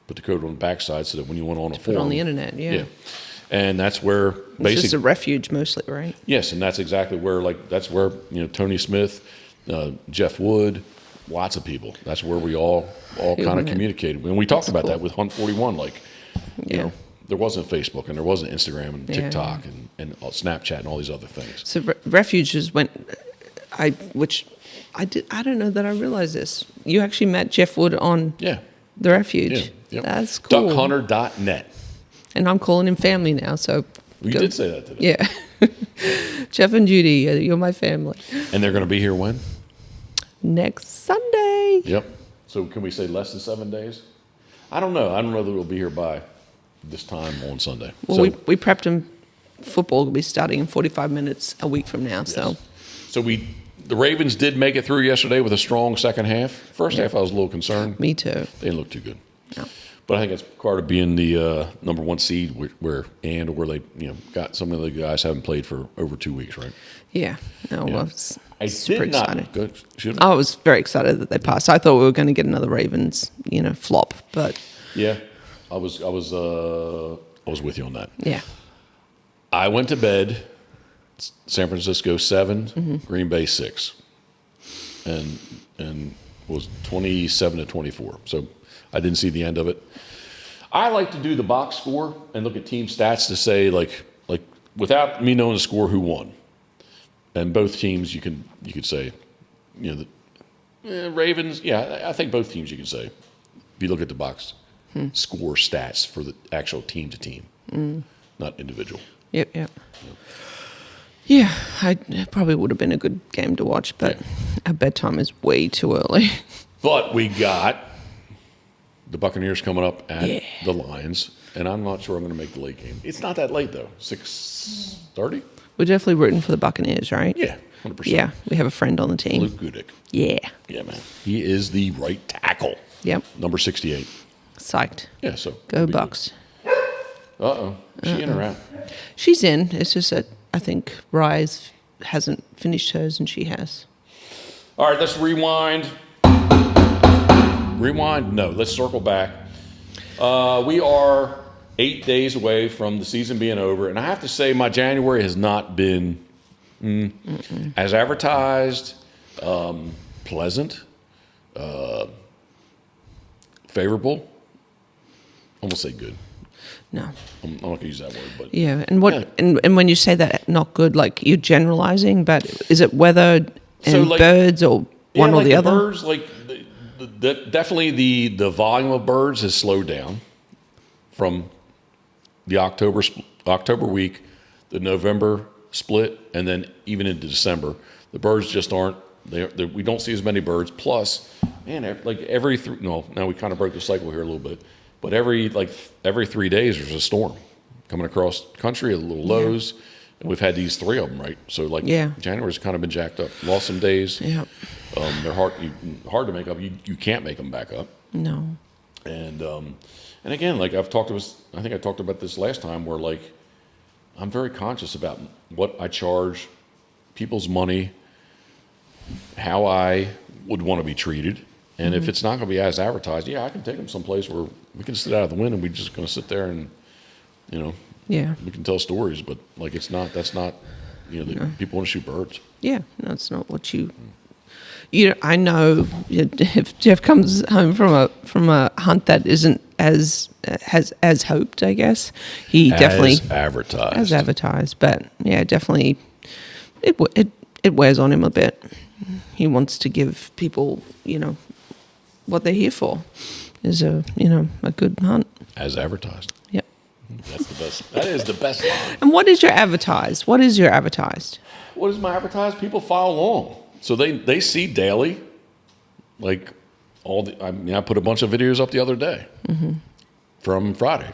Speaker 1: put the code on the backside so that when you went on a form.
Speaker 2: Put on the internet, yeah.
Speaker 1: And that's where basically.
Speaker 2: It's just a refuge mostly, right?
Speaker 1: Yes, and that's exactly where, Tony Smith, Jeff Wood, lots of people. That's where we all kind of communicated. And we talked about that with Hunt 41, there wasn't Facebook and there wasn't Instagram and TikTok and Snapchat and all these other things.
Speaker 2: So refuges I don't know that I realized this. You actually met Jeff Wood on the refuge.
Speaker 1: Yeah. Yep.
Speaker 2: That's cool.
Speaker 1: Duckhunter.net.
Speaker 2: And I'm calling him family now, so.
Speaker 1: You did say that today.
Speaker 2: Yeah. Jeff and Judy, you're my family.
Speaker 1: And they're going to be here when?
Speaker 2: Next Sunday.
Speaker 1: Yep. So can we say less than 7 days? I don't know. I don't know that we'll be here by this time on Sunday.
Speaker 2: Well, we prepped him. Football will be starting in 45 minutes a week from now.
Speaker 1: Yes.
Speaker 2: So
Speaker 1: the Ravens did make it through yesterday with a strong second half. First half, I was a little concerned.
Speaker 2: Me too.
Speaker 1: They didn't look too good.
Speaker 2: No.
Speaker 1: But I think it's part of being the number one seed where they got some of the guys haven't played for over 2 weeks, right?
Speaker 2: Yeah. No,
Speaker 1: Yeah.
Speaker 2: well,
Speaker 1: I
Speaker 2: super
Speaker 1: did not.
Speaker 2: excited.
Speaker 1: Good.
Speaker 2: I was very excited that they passed. I thought we were going to get another Ravens, flop, but
Speaker 1: Yeah, I was with you on that.
Speaker 2: yeah.
Speaker 1: I went to bed. San Francisco 7, Green Bay 6, and was 27-24. So I didn't see the end of it. I like to do the box score and look at team stats to say like without me knowing the score who won. And both teams you could say, the Ravens. Yeah, I think both teams you can say. If you look at the box score stats for the actual team to team, not individual.
Speaker 2: Yep. Yeah, it probably would have been a good game to watch, but our bedtime is way too early.
Speaker 1: But we got the Buccaneers coming up at the Lions, and I'm not sure I'm going to make the late game. It's not that late, though. 6:30?
Speaker 2: We're definitely rooting for the Buccaneers, right?
Speaker 1: Yeah, 100%.
Speaker 2: Yeah, we have a friend on the team.
Speaker 1: Luke Gudick.
Speaker 2: Yeah.
Speaker 1: Yeah, man. He is the right tackle.
Speaker 2: Yep.
Speaker 1: Number 68.
Speaker 2: Psyched.
Speaker 1: Yeah, so.
Speaker 2: Go Bucks.
Speaker 1: Uh-oh. Is she in or out?
Speaker 2: She's in. It's just that I think Rise hasn't finished hers and she has.
Speaker 1: All right, let's rewind. Rewind? No, let's circle back. We are 8 days away from the season being over, and I have to say my January has not been as advertised, pleasant, favorable. I won't say good.
Speaker 2: No.
Speaker 1: I'm not going to use that word, but
Speaker 2: Yeah, and and when you say that not good, like you're generalizing, but is it weather and birds or one or the other?
Speaker 1: Birds, definitely the volume of birds has slowed down from the October week, the November split, and then even into December. The birds just aren't. We don't see as many birds. Plus, man, now we kind of broke the cycle here a little bit. But every 3 days there's a storm coming across country, a little lows, and we've had these 3 of them, right? So January's kind of been jacked up. Lost some days.
Speaker 2: Yeah.
Speaker 1: They're hard to make up. You can't make them back up.
Speaker 2: No.
Speaker 1: And again, I think I talked about this last time, where I'm very conscious about what I charge, people's money, how I would want to be treated, And if it's not going to be as advertised, I can take them someplace where we can sit out of the wind and we're just going to sit there and, we can tell stories. But like, that's not, people want to shoot birds.
Speaker 2: Yeah, no, it's not what you. I know if Jeff comes home from a hunt that isn't as hoped, I guess he definitely as advertised. But yeah, definitely, it wears on him a bit. He wants to give people, what they're here for is a good hunt
Speaker 1: as advertised.
Speaker 2: Yep.
Speaker 1: That's the best. That is the best line.
Speaker 2: And what is your advertised? What is your advertised?
Speaker 1: What is my advertised? People follow along. So they see daily, like I put a bunch of videos up the other day from Friday.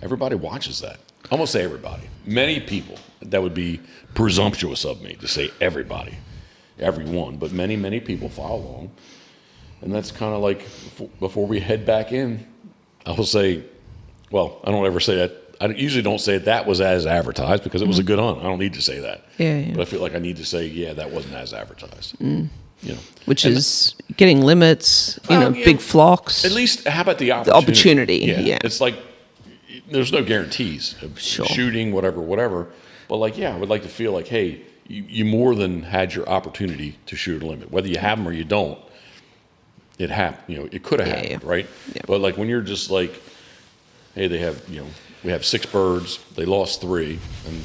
Speaker 1: Everybody watches that. I won't say everybody. Many people. That would be presumptuous of me to say everybody, everyone, but many, many people follow along. And that's kind of like before we head back in, I will say, well, I don't ever say that. I usually don't say that was as advertised because it was a good hunt. I don't need to say that.
Speaker 2: Yeah.
Speaker 1: But I feel like I need to say, that wasn't as advertised.
Speaker 2: Which is getting limits, big flocks.
Speaker 1: At least, how about the opportunity?
Speaker 2: The opportunity, yeah.
Speaker 1: It's like, there's no guarantees of shooting, whatever. But like, I would like to feel like, hey, you more than had your opportunity to shoot a limit. Whether you have them or you don't, it happened. It could have happened, right? Yeah. But like when you're just like, hey, they have, we have 6 birds. They lost 3, and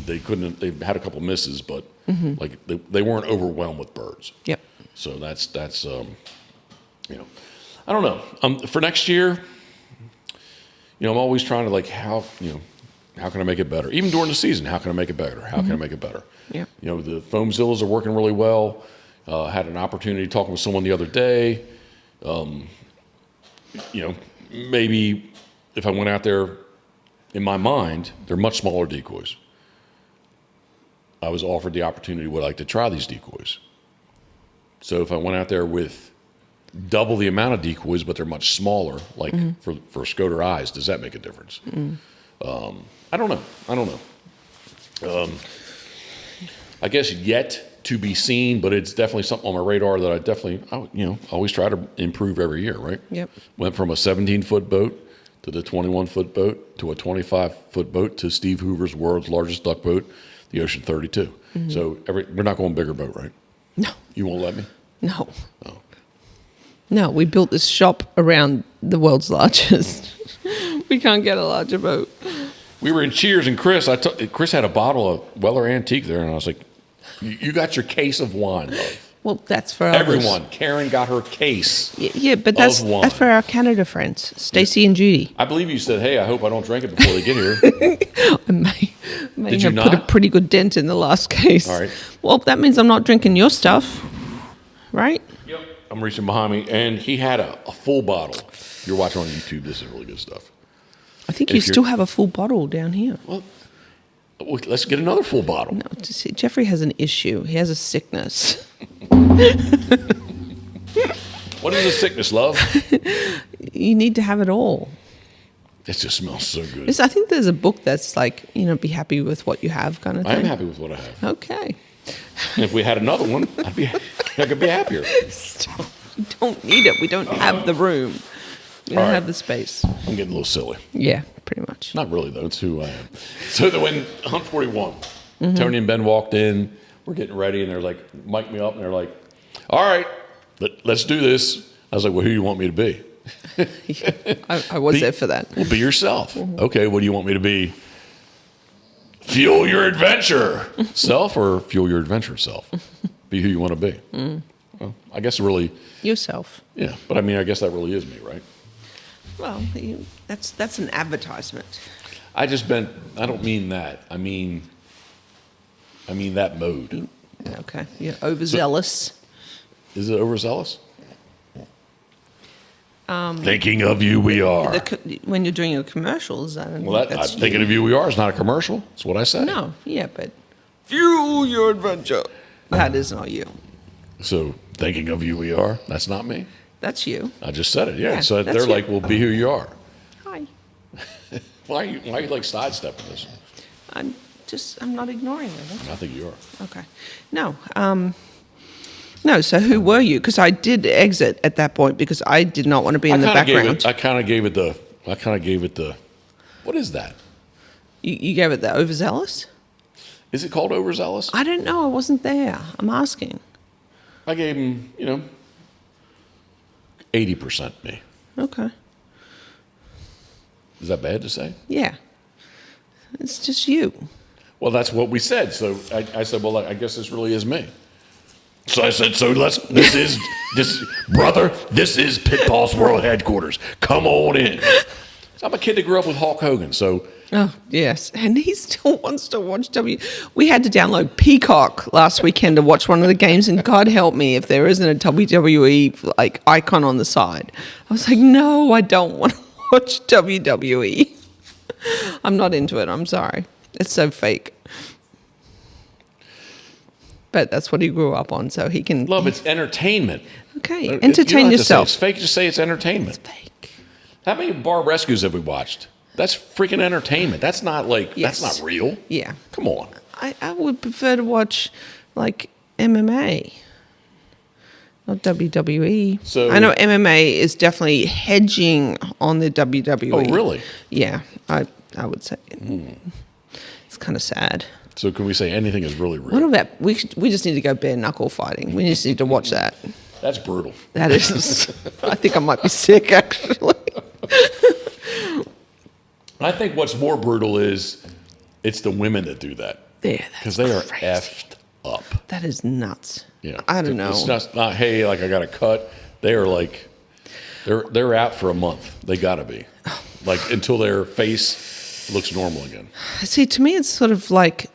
Speaker 1: they couldn't. They had a couple misses, but like they weren't overwhelmed with birds.
Speaker 2: Yep.
Speaker 1: So that's I don't know. For next year, I'm always trying to like how can I make it better? Even during the season, how can I make it better? How can I make it better?
Speaker 2: Yeah.
Speaker 1: The foamzillas are working really well. Had an opportunity talking with someone the other day. Maybe if I went out there, in my mind, they're much smaller decoys. I was offered the opportunity, would I like to try these decoys? So if I went out there with double the amount of decoys, but they're much smaller, like for scoter eyes, does that make a difference? I don't know. I guess yet to be seen, but it's definitely something on my radar that I always try to improve every year, right?
Speaker 2: Yep.
Speaker 1: Went from a 17-foot boat to the 21-foot boat to a 25-foot boat to Steve Hoover's world's largest duck boat, the Ocean 32. So we're not going bigger boat, right?
Speaker 2: No.
Speaker 1: You won't let me?
Speaker 2: No.
Speaker 1: Oh.
Speaker 2: No, we built this shop around the world's largest. We can't get a larger boat.
Speaker 1: We were in Cheers, and Chris had a bottle of Weller Antique there, and I was like, you got your case of wine, love.
Speaker 2: Well, that's for
Speaker 1: everyone. Karen got her case.
Speaker 2: Yeah, but that's for our Canada friends, Stacy and Judy.
Speaker 1: I believe you said, "Hey, I hope I don't drink it before they get here."
Speaker 2: I may
Speaker 1: Did
Speaker 2: have
Speaker 1: you
Speaker 2: put a
Speaker 1: not?
Speaker 2: pretty good dent in the last case.
Speaker 1: All right.
Speaker 2: Well, that means I'm not drinking your stuff, right?
Speaker 1: Yep. I'm reaching behind me, and he had a full bottle. You're watching on YouTube. This is really good stuff.
Speaker 2: I think you still have a full bottle down here.
Speaker 1: Well, let's get another full bottle.
Speaker 2: No, see, Jeffrey has an issue. He has a sickness.
Speaker 1: What is a sickness, love?
Speaker 2: You need to have it all.
Speaker 1: It just smells so good.
Speaker 2: I think there's a book that's like, be happy with what you have kind of thing.
Speaker 1: I am happy with what I have.
Speaker 2: Okay.
Speaker 1: And if we had another one, I could be happier.
Speaker 2: Stop. We don't need it. We don't have the room. We don't have the space.
Speaker 1: I'm getting a little silly.
Speaker 2: Yeah, pretty much.
Speaker 1: Not really, though. It's who I am. So when Hunt 41, Tony and Ben walked in, we're getting ready, and they're like, mic me up, and they're like, all right, let's do this. I was like, well, who do you want me to be?
Speaker 2: Yeah, I was there for that.
Speaker 1: Well, be yourself. Okay, what do you want me to be? Fuel your adventure self or fuel your adventure self? Be who you want to be. Well, I guess really...
Speaker 2: Yourself.
Speaker 1: Yeah, but I mean, I guess that really is me, right?
Speaker 2: Well, that's an advertisement.
Speaker 1: I don't mean that. I mean that mode.
Speaker 2: Okay, you're overzealous.
Speaker 1: Is it overzealous? Thinking of you, we are.
Speaker 2: When you're doing your commercials, that's
Speaker 1: thinking of you, we are is not a commercial. That's what I say.
Speaker 2: No, yeah, but fuel your adventure. That is not you.
Speaker 1: So thinking of you, we are. That's not me.
Speaker 2: That's you.
Speaker 1: I just said it. Yeah.
Speaker 2: Yeah,
Speaker 1: So they're like, "Well, be who you are."
Speaker 2: Hi.
Speaker 1: Why are you like sidestepping this?
Speaker 2: I'm not ignoring it.
Speaker 1: I think you are.
Speaker 2: Okay. No. No, so who were you? Because I did exit at that point because I did not want to be in the background.
Speaker 1: I kind of gave it the. What is that?
Speaker 2: You gave it the overzealous?
Speaker 1: Is it called overzealous?
Speaker 2: I don't know. I wasn't there. I'm asking.
Speaker 1: I gave him, 80% me.
Speaker 2: Okay.
Speaker 1: Is that bad to say?
Speaker 2: Yeah. It's just you.
Speaker 1: Well, that's what we said. So I said, well, I guess this really is me. So I said, this is Pitboss World Headquarters. Come on in. So I'm a kid that grew up with Hulk Hogan, so.
Speaker 2: Oh, yes. And he still wants to watch We had to download Peacock last weekend to watch one of the games, and God help me if there isn't a WWE icon on the side. I was like, no, I don't want to watch WWE. I'm not into it. I'm sorry. It's so fake. But that's what he grew up on, so he can...
Speaker 1: Love, it's entertainment.
Speaker 2: Okay, entertain yourself.
Speaker 1: It's fake, just say it's entertainment.
Speaker 2: It's fake.
Speaker 1: How many bar rescues have we watched? That's freaking entertainment. That's not that's not real.
Speaker 2: Yeah.
Speaker 1: Come on.
Speaker 2: I would prefer to watch, MMA, not WWE.
Speaker 1: So,
Speaker 2: I know MMA is definitely hedging on the WWE.
Speaker 1: Oh, really?
Speaker 2: Yeah, I would say. It's kind of sad.
Speaker 1: So can we say anything is really real?
Speaker 2: What about we just need to go bare knuckle fighting? We just need to watch that.
Speaker 1: That's brutal.
Speaker 2: That is. I think I might be sick actually.
Speaker 1: I think what's more brutal is it's the women that do that.
Speaker 2: Yeah,
Speaker 1: because they are effed up.
Speaker 2: That is nuts.
Speaker 1: Yeah,
Speaker 2: I don't know.
Speaker 1: It's not hey, I got a cut. They are they're out for a month. They got to be until their face looks normal again. See,
Speaker 2: to me, it's sort of like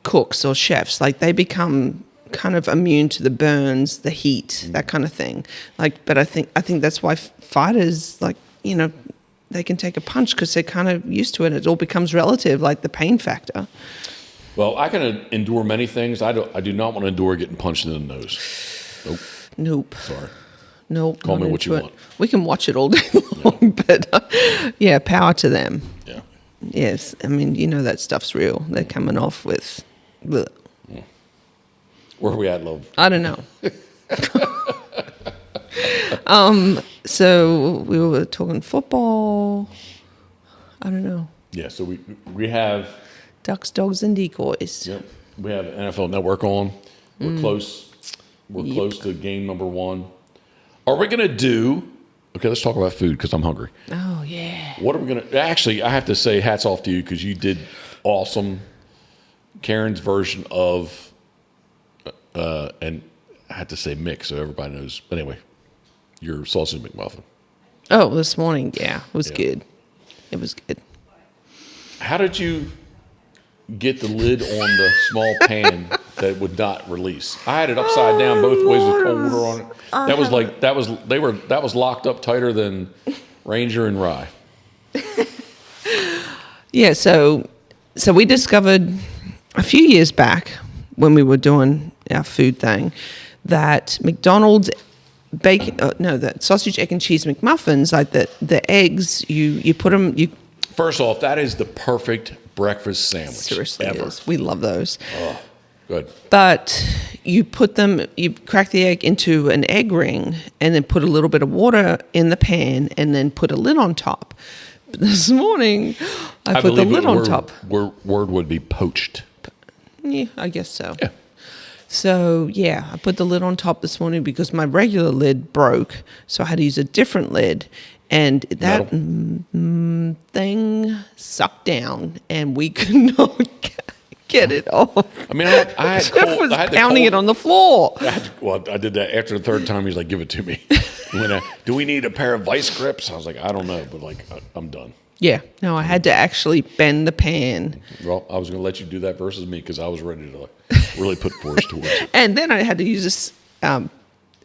Speaker 2: cooks or chefs. They become kind of immune to the burns, the heat, that kind of thing. But I think that's why fighters, they can take a punch because they're kind of used to it. It all becomes relative, like the pain factor.
Speaker 1: Well, I can endure many things. I do not want to endure getting punched in the nose.
Speaker 2: Nope.
Speaker 1: Sorry.
Speaker 2: Nope.
Speaker 1: Call me what you want.
Speaker 2: We can watch it all day long, but power to them.
Speaker 1: Yeah.
Speaker 2: Yes, I mean, that stuff's real. They're coming off with... Bleh.
Speaker 1: Yeah. Where are we at, love?
Speaker 2: I don't know. So we were talking football. I don't know.
Speaker 1: Yeah, so we have...
Speaker 2: Ducks, dogs, and decoys.
Speaker 1: Yep. We have NFL Network on. We're close. We're close to game number 1. Are we going to do... Okay, let's talk about food because I'm hungry.
Speaker 2: Oh, yeah.
Speaker 1: What are we going to... Actually, I have to say hats off to you because you did awesome. Karen's version of... and I had to say mix so everybody knows. But anyway, your sausage McMuffin.
Speaker 2: Oh, this morning, yeah. It was good. It was good. How
Speaker 1: did you get the lid on the small pan that would not release? I had it upside down both ways with cold water on it. That was locked up tighter than Ranger and Rye.
Speaker 2: Yeah, so we discovered a few years back when we were doing our food thing that McDonald's that sausage, egg, and cheese McMuffins, the eggs, you put them.
Speaker 1: First off, that is the perfect breakfast sandwich.
Speaker 2: Seriously,
Speaker 1: ever.
Speaker 2: is. We love those.
Speaker 1: Oh, good.
Speaker 2: But you crack the egg into an egg ring and then put a little bit of water in the pan and then put a lid on top. But this morning, I put the lid on top.
Speaker 1: Word would be poached.
Speaker 2: Yeah, I guess so.
Speaker 1: Yeah.
Speaker 2: So, I put the lid on top this morning because my regular lid broke. So I had to use a different lid. And that thing sucked down, and we could not get it off.
Speaker 1: I mean, I
Speaker 2: Jeff was pounding it on the floor.
Speaker 1: I did that after the third time. He's like, give it to me. Do we need a pair of vice grips? I was like, I don't know, but I'm done.
Speaker 2: Yeah. No, I had to actually bend the pan.
Speaker 1: Well, I was going to let you do that versus me because I was ready to really put force towards it.
Speaker 2: And then I had to use this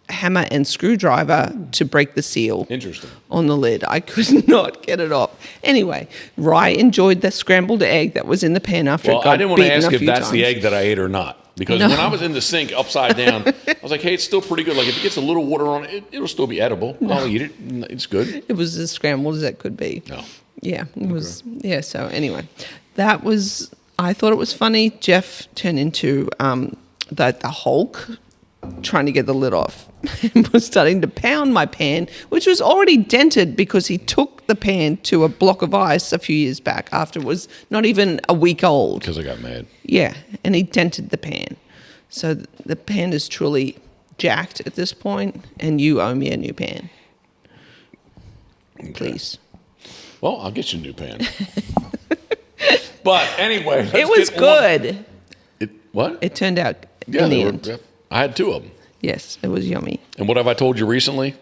Speaker 2: hammer and screwdriver to break the seal.
Speaker 1: Interesting.
Speaker 2: On the lid. I could not get it off. Anyway, Rye enjoyed the scrambled egg that was in the pan after it got beaten a few times.
Speaker 1: I didn't want to ask if that's the egg that I ate or not. Because when I was in the sink upside down, I was like, hey, it's still pretty good. If it gets a little water on it, it'll still be edible. No. I'll eat it. It's good.
Speaker 2: It was as scrambled as it could be.
Speaker 1: No.
Speaker 2: Yeah, it was. Yeah, so anyway, I thought it was funny. Jeff turned into the Hulk trying to get the lid off and was starting to pound my pan, which was already dented because he took the pan to a block of ice a few years back after it was not even a week old.
Speaker 1: Because I got mad.
Speaker 2: Yeah, and he dented the pan. So the pan is truly jacked at this point, and you owe me a new pan.
Speaker 1: Okay.
Speaker 2: Please.
Speaker 1: Well, I'll get you a new pan. But anyway,
Speaker 2: It was good.
Speaker 1: What?
Speaker 2: It turned out in the end.
Speaker 1: Yeah, I had 2 of them.
Speaker 2: Yes, it was yummy.
Speaker 1: And what have I told you recently?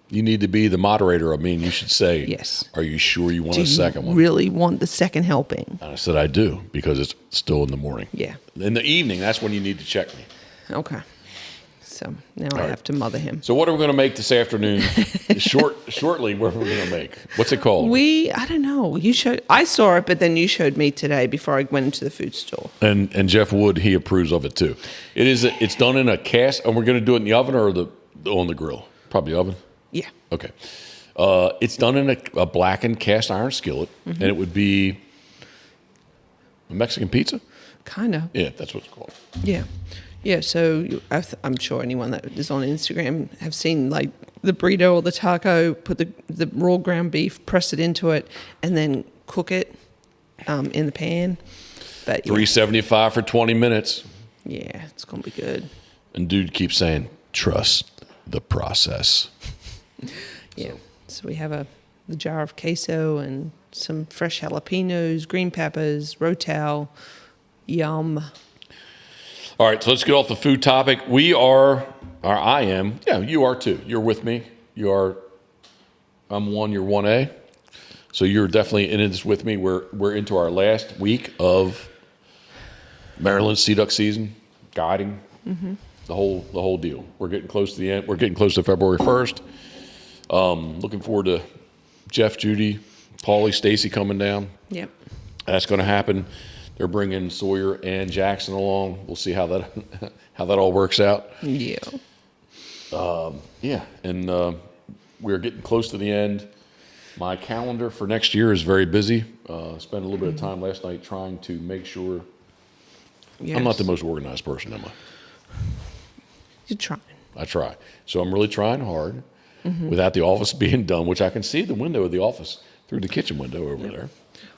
Speaker 1: You need to be the moderator of me, and you should say,
Speaker 2: Yes.
Speaker 1: Are you sure you want
Speaker 2: Do
Speaker 1: a second
Speaker 2: you
Speaker 1: one?
Speaker 2: really want the second helping?
Speaker 1: And I said, I do, because it's still in the morning.
Speaker 2: Yeah.
Speaker 1: In the evening, that's when you need to check me.
Speaker 2: Okay. So now I
Speaker 1: right.
Speaker 2: have to mother him.
Speaker 1: So what are we going to make this afternoon? Shortly, what are we going to make? What's it called?
Speaker 2: I don't know. I saw it, but then you showed me today before I went into the food store.
Speaker 1: And Jeff Wood, he approves of it too. It's done in a cast, and we're going to do it in the oven or on the grill? Probably oven.
Speaker 2: Yeah.
Speaker 1: Okay. It's done in a blackened cast iron skillet, and it would be a Mexican pizza.
Speaker 2: Kind of.
Speaker 1: Yeah, that's what it's called.
Speaker 2: Yeah. Yeah, so I'm sure anyone that is on Instagram have seen like the burrito or the taco, put the raw ground beef, press it into it, and then cook it in the pan. But yeah,
Speaker 1: 375 for 20 minutes.
Speaker 2: yeah, it's going to be good.
Speaker 1: And dude keeps saying, trust the process.
Speaker 2: Yeah. So we have the jar of queso and some fresh jalapenos, green peppers, rotel, yum.
Speaker 1: All right, so let's get off the food topic. I am. Yeah, you are too. You're with me. I'm 1, you're 1A. So you're definitely in this with me. We're into our last week of Maryland sea duck season, guiding, the whole deal. We're getting close to the end. We're getting close to February 1st. Looking forward to Jeff, Judy, Paulie, Stacy coming down.
Speaker 2: Yep.
Speaker 1: That's going to happen. They're bringing Sawyer and Jackson along. We'll see how that all works out.
Speaker 2: Yeah.
Speaker 1: Yeah, and we're getting close to the end. My calendar for next year is very busy. Spent a little bit of time last night trying to make sure.
Speaker 2: Yes.
Speaker 1: I'm not the most organized person, am I?
Speaker 2: You're trying.
Speaker 1: I try. So I'm really trying hard without the office being done, which I can see the window of the office through the kitchen window over there.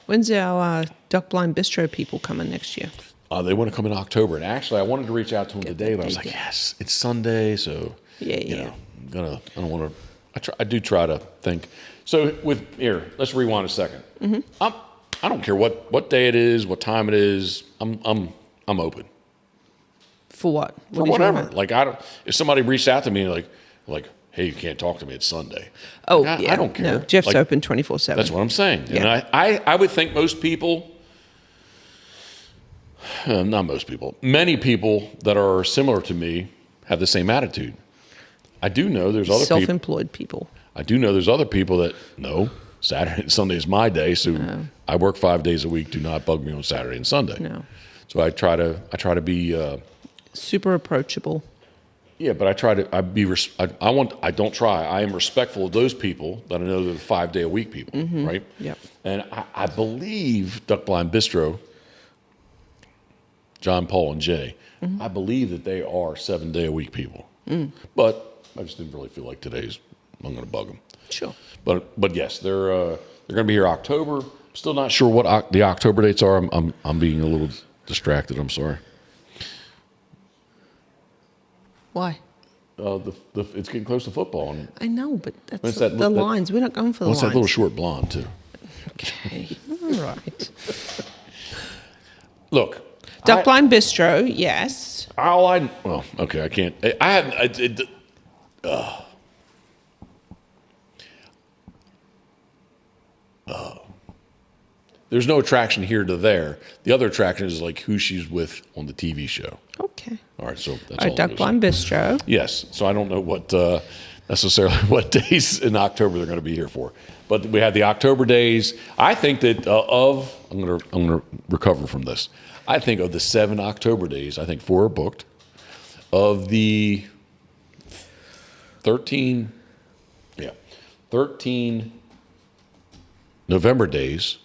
Speaker 2: When's our Duck Blind Bistro people coming next year?
Speaker 1: They want to come in October. And actually, I wanted to reach out to them today, but I was
Speaker 2: that
Speaker 1: like,
Speaker 2: date.
Speaker 1: yes, it's Sunday. So,
Speaker 2: Yeah,
Speaker 1: you
Speaker 2: yeah.
Speaker 1: know, I don't want to, I do try to think. So let's rewind a second. I don't care what day it is, what time it is. I'm open.
Speaker 2: For what?
Speaker 1: For
Speaker 2: What are you
Speaker 1: whatever.
Speaker 2: talking
Speaker 1: Like, if somebody reached out to me like, hey, you can't talk to me, it's Sunday.
Speaker 2: Oh,
Speaker 1: Like,
Speaker 2: yeah.
Speaker 1: I don't care.
Speaker 2: No, Jeff's
Speaker 1: Like,
Speaker 2: open 24/7.
Speaker 1: That's what I'm saying.
Speaker 2: Yeah.
Speaker 1: And I would think most people, not most people, many people that are similar to me have the same attitude. I do know there's other people.
Speaker 2: Self-employed people.
Speaker 1: I do know there's other people that, no, Saturday and Sunday is my day, so I work 5 days a week. Do not bug me on Saturday and Sunday.
Speaker 2: No.
Speaker 1: So I try to be
Speaker 2: Super approachable.
Speaker 1: yeah, but I don't try. I am respectful of those people that I know they're 5 day a week people, right?
Speaker 2: Yep.
Speaker 1: And I believe Duck Blind Bistro, John, Paul, and Jay, I believe that they are 7 day a week people. But I just didn't really feel like I'm going to bug them.
Speaker 2: Sure.
Speaker 1: But yes, they're going to be here October. Still not sure what the October dates are. I'm being a little distracted. I'm sorry.
Speaker 2: Why?
Speaker 1: It's getting close to football. And
Speaker 2: I know, but that's
Speaker 1: What's that-
Speaker 2: the
Speaker 1: that-
Speaker 2: lines. We're not going for the
Speaker 1: what's
Speaker 2: lines.
Speaker 1: that little short blonde too?
Speaker 2: Okay. All right.
Speaker 1: Look,
Speaker 2: Duck Blind Bistro, yes.
Speaker 1: okay, I can't. There's no attraction here to there. The other attraction is like who she's with on the TV show.
Speaker 2: Okay.
Speaker 1: All right, so that's
Speaker 2: All
Speaker 1: all.
Speaker 2: right, Duck Blind Bistro.
Speaker 1: Yes, so I don't know what necessarily what days in October they're going to be here for, but we have the October days. I think that I'm going to recover from this. I think of the 7 October days, I think 4 are booked. Of the 13 November days,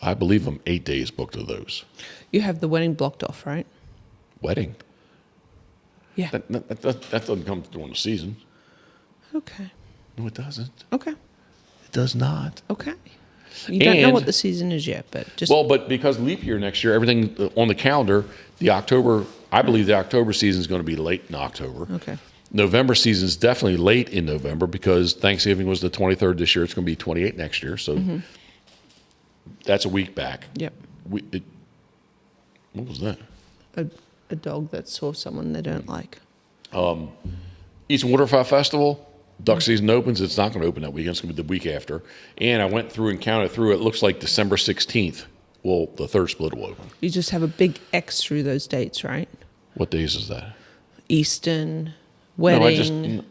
Speaker 1: I believe I'm 8 days booked of those.
Speaker 2: You have the wedding blocked off, right?
Speaker 1: Wedding.
Speaker 2: Yeah.
Speaker 1: That doesn't come during the season.
Speaker 2: Okay.
Speaker 1: No, it doesn't.
Speaker 2: Okay.
Speaker 1: It does not.
Speaker 2: Okay. You don't know
Speaker 1: And-
Speaker 2: what the season is yet, but just
Speaker 1: But because leap year next year, everything on the calendar, I believe the October season is going to be late in October.
Speaker 2: okay.
Speaker 1: November season is definitely late in November because Thanksgiving was the 23rd this year. It's going to be 28 next year. So that's a week back.
Speaker 2: Yep.
Speaker 1: What was that?
Speaker 2: A dog that saw someone they don't like.
Speaker 1: Eastern Waterfowl Festival, duck season opens. It's not going to open that weekend. It's going to be the week after. And I went through and counted through. It looks like December 16th. Well, the third split will open.
Speaker 2: You just have a big X through those dates, right?
Speaker 1: What days is that?
Speaker 2: Easton, wedding.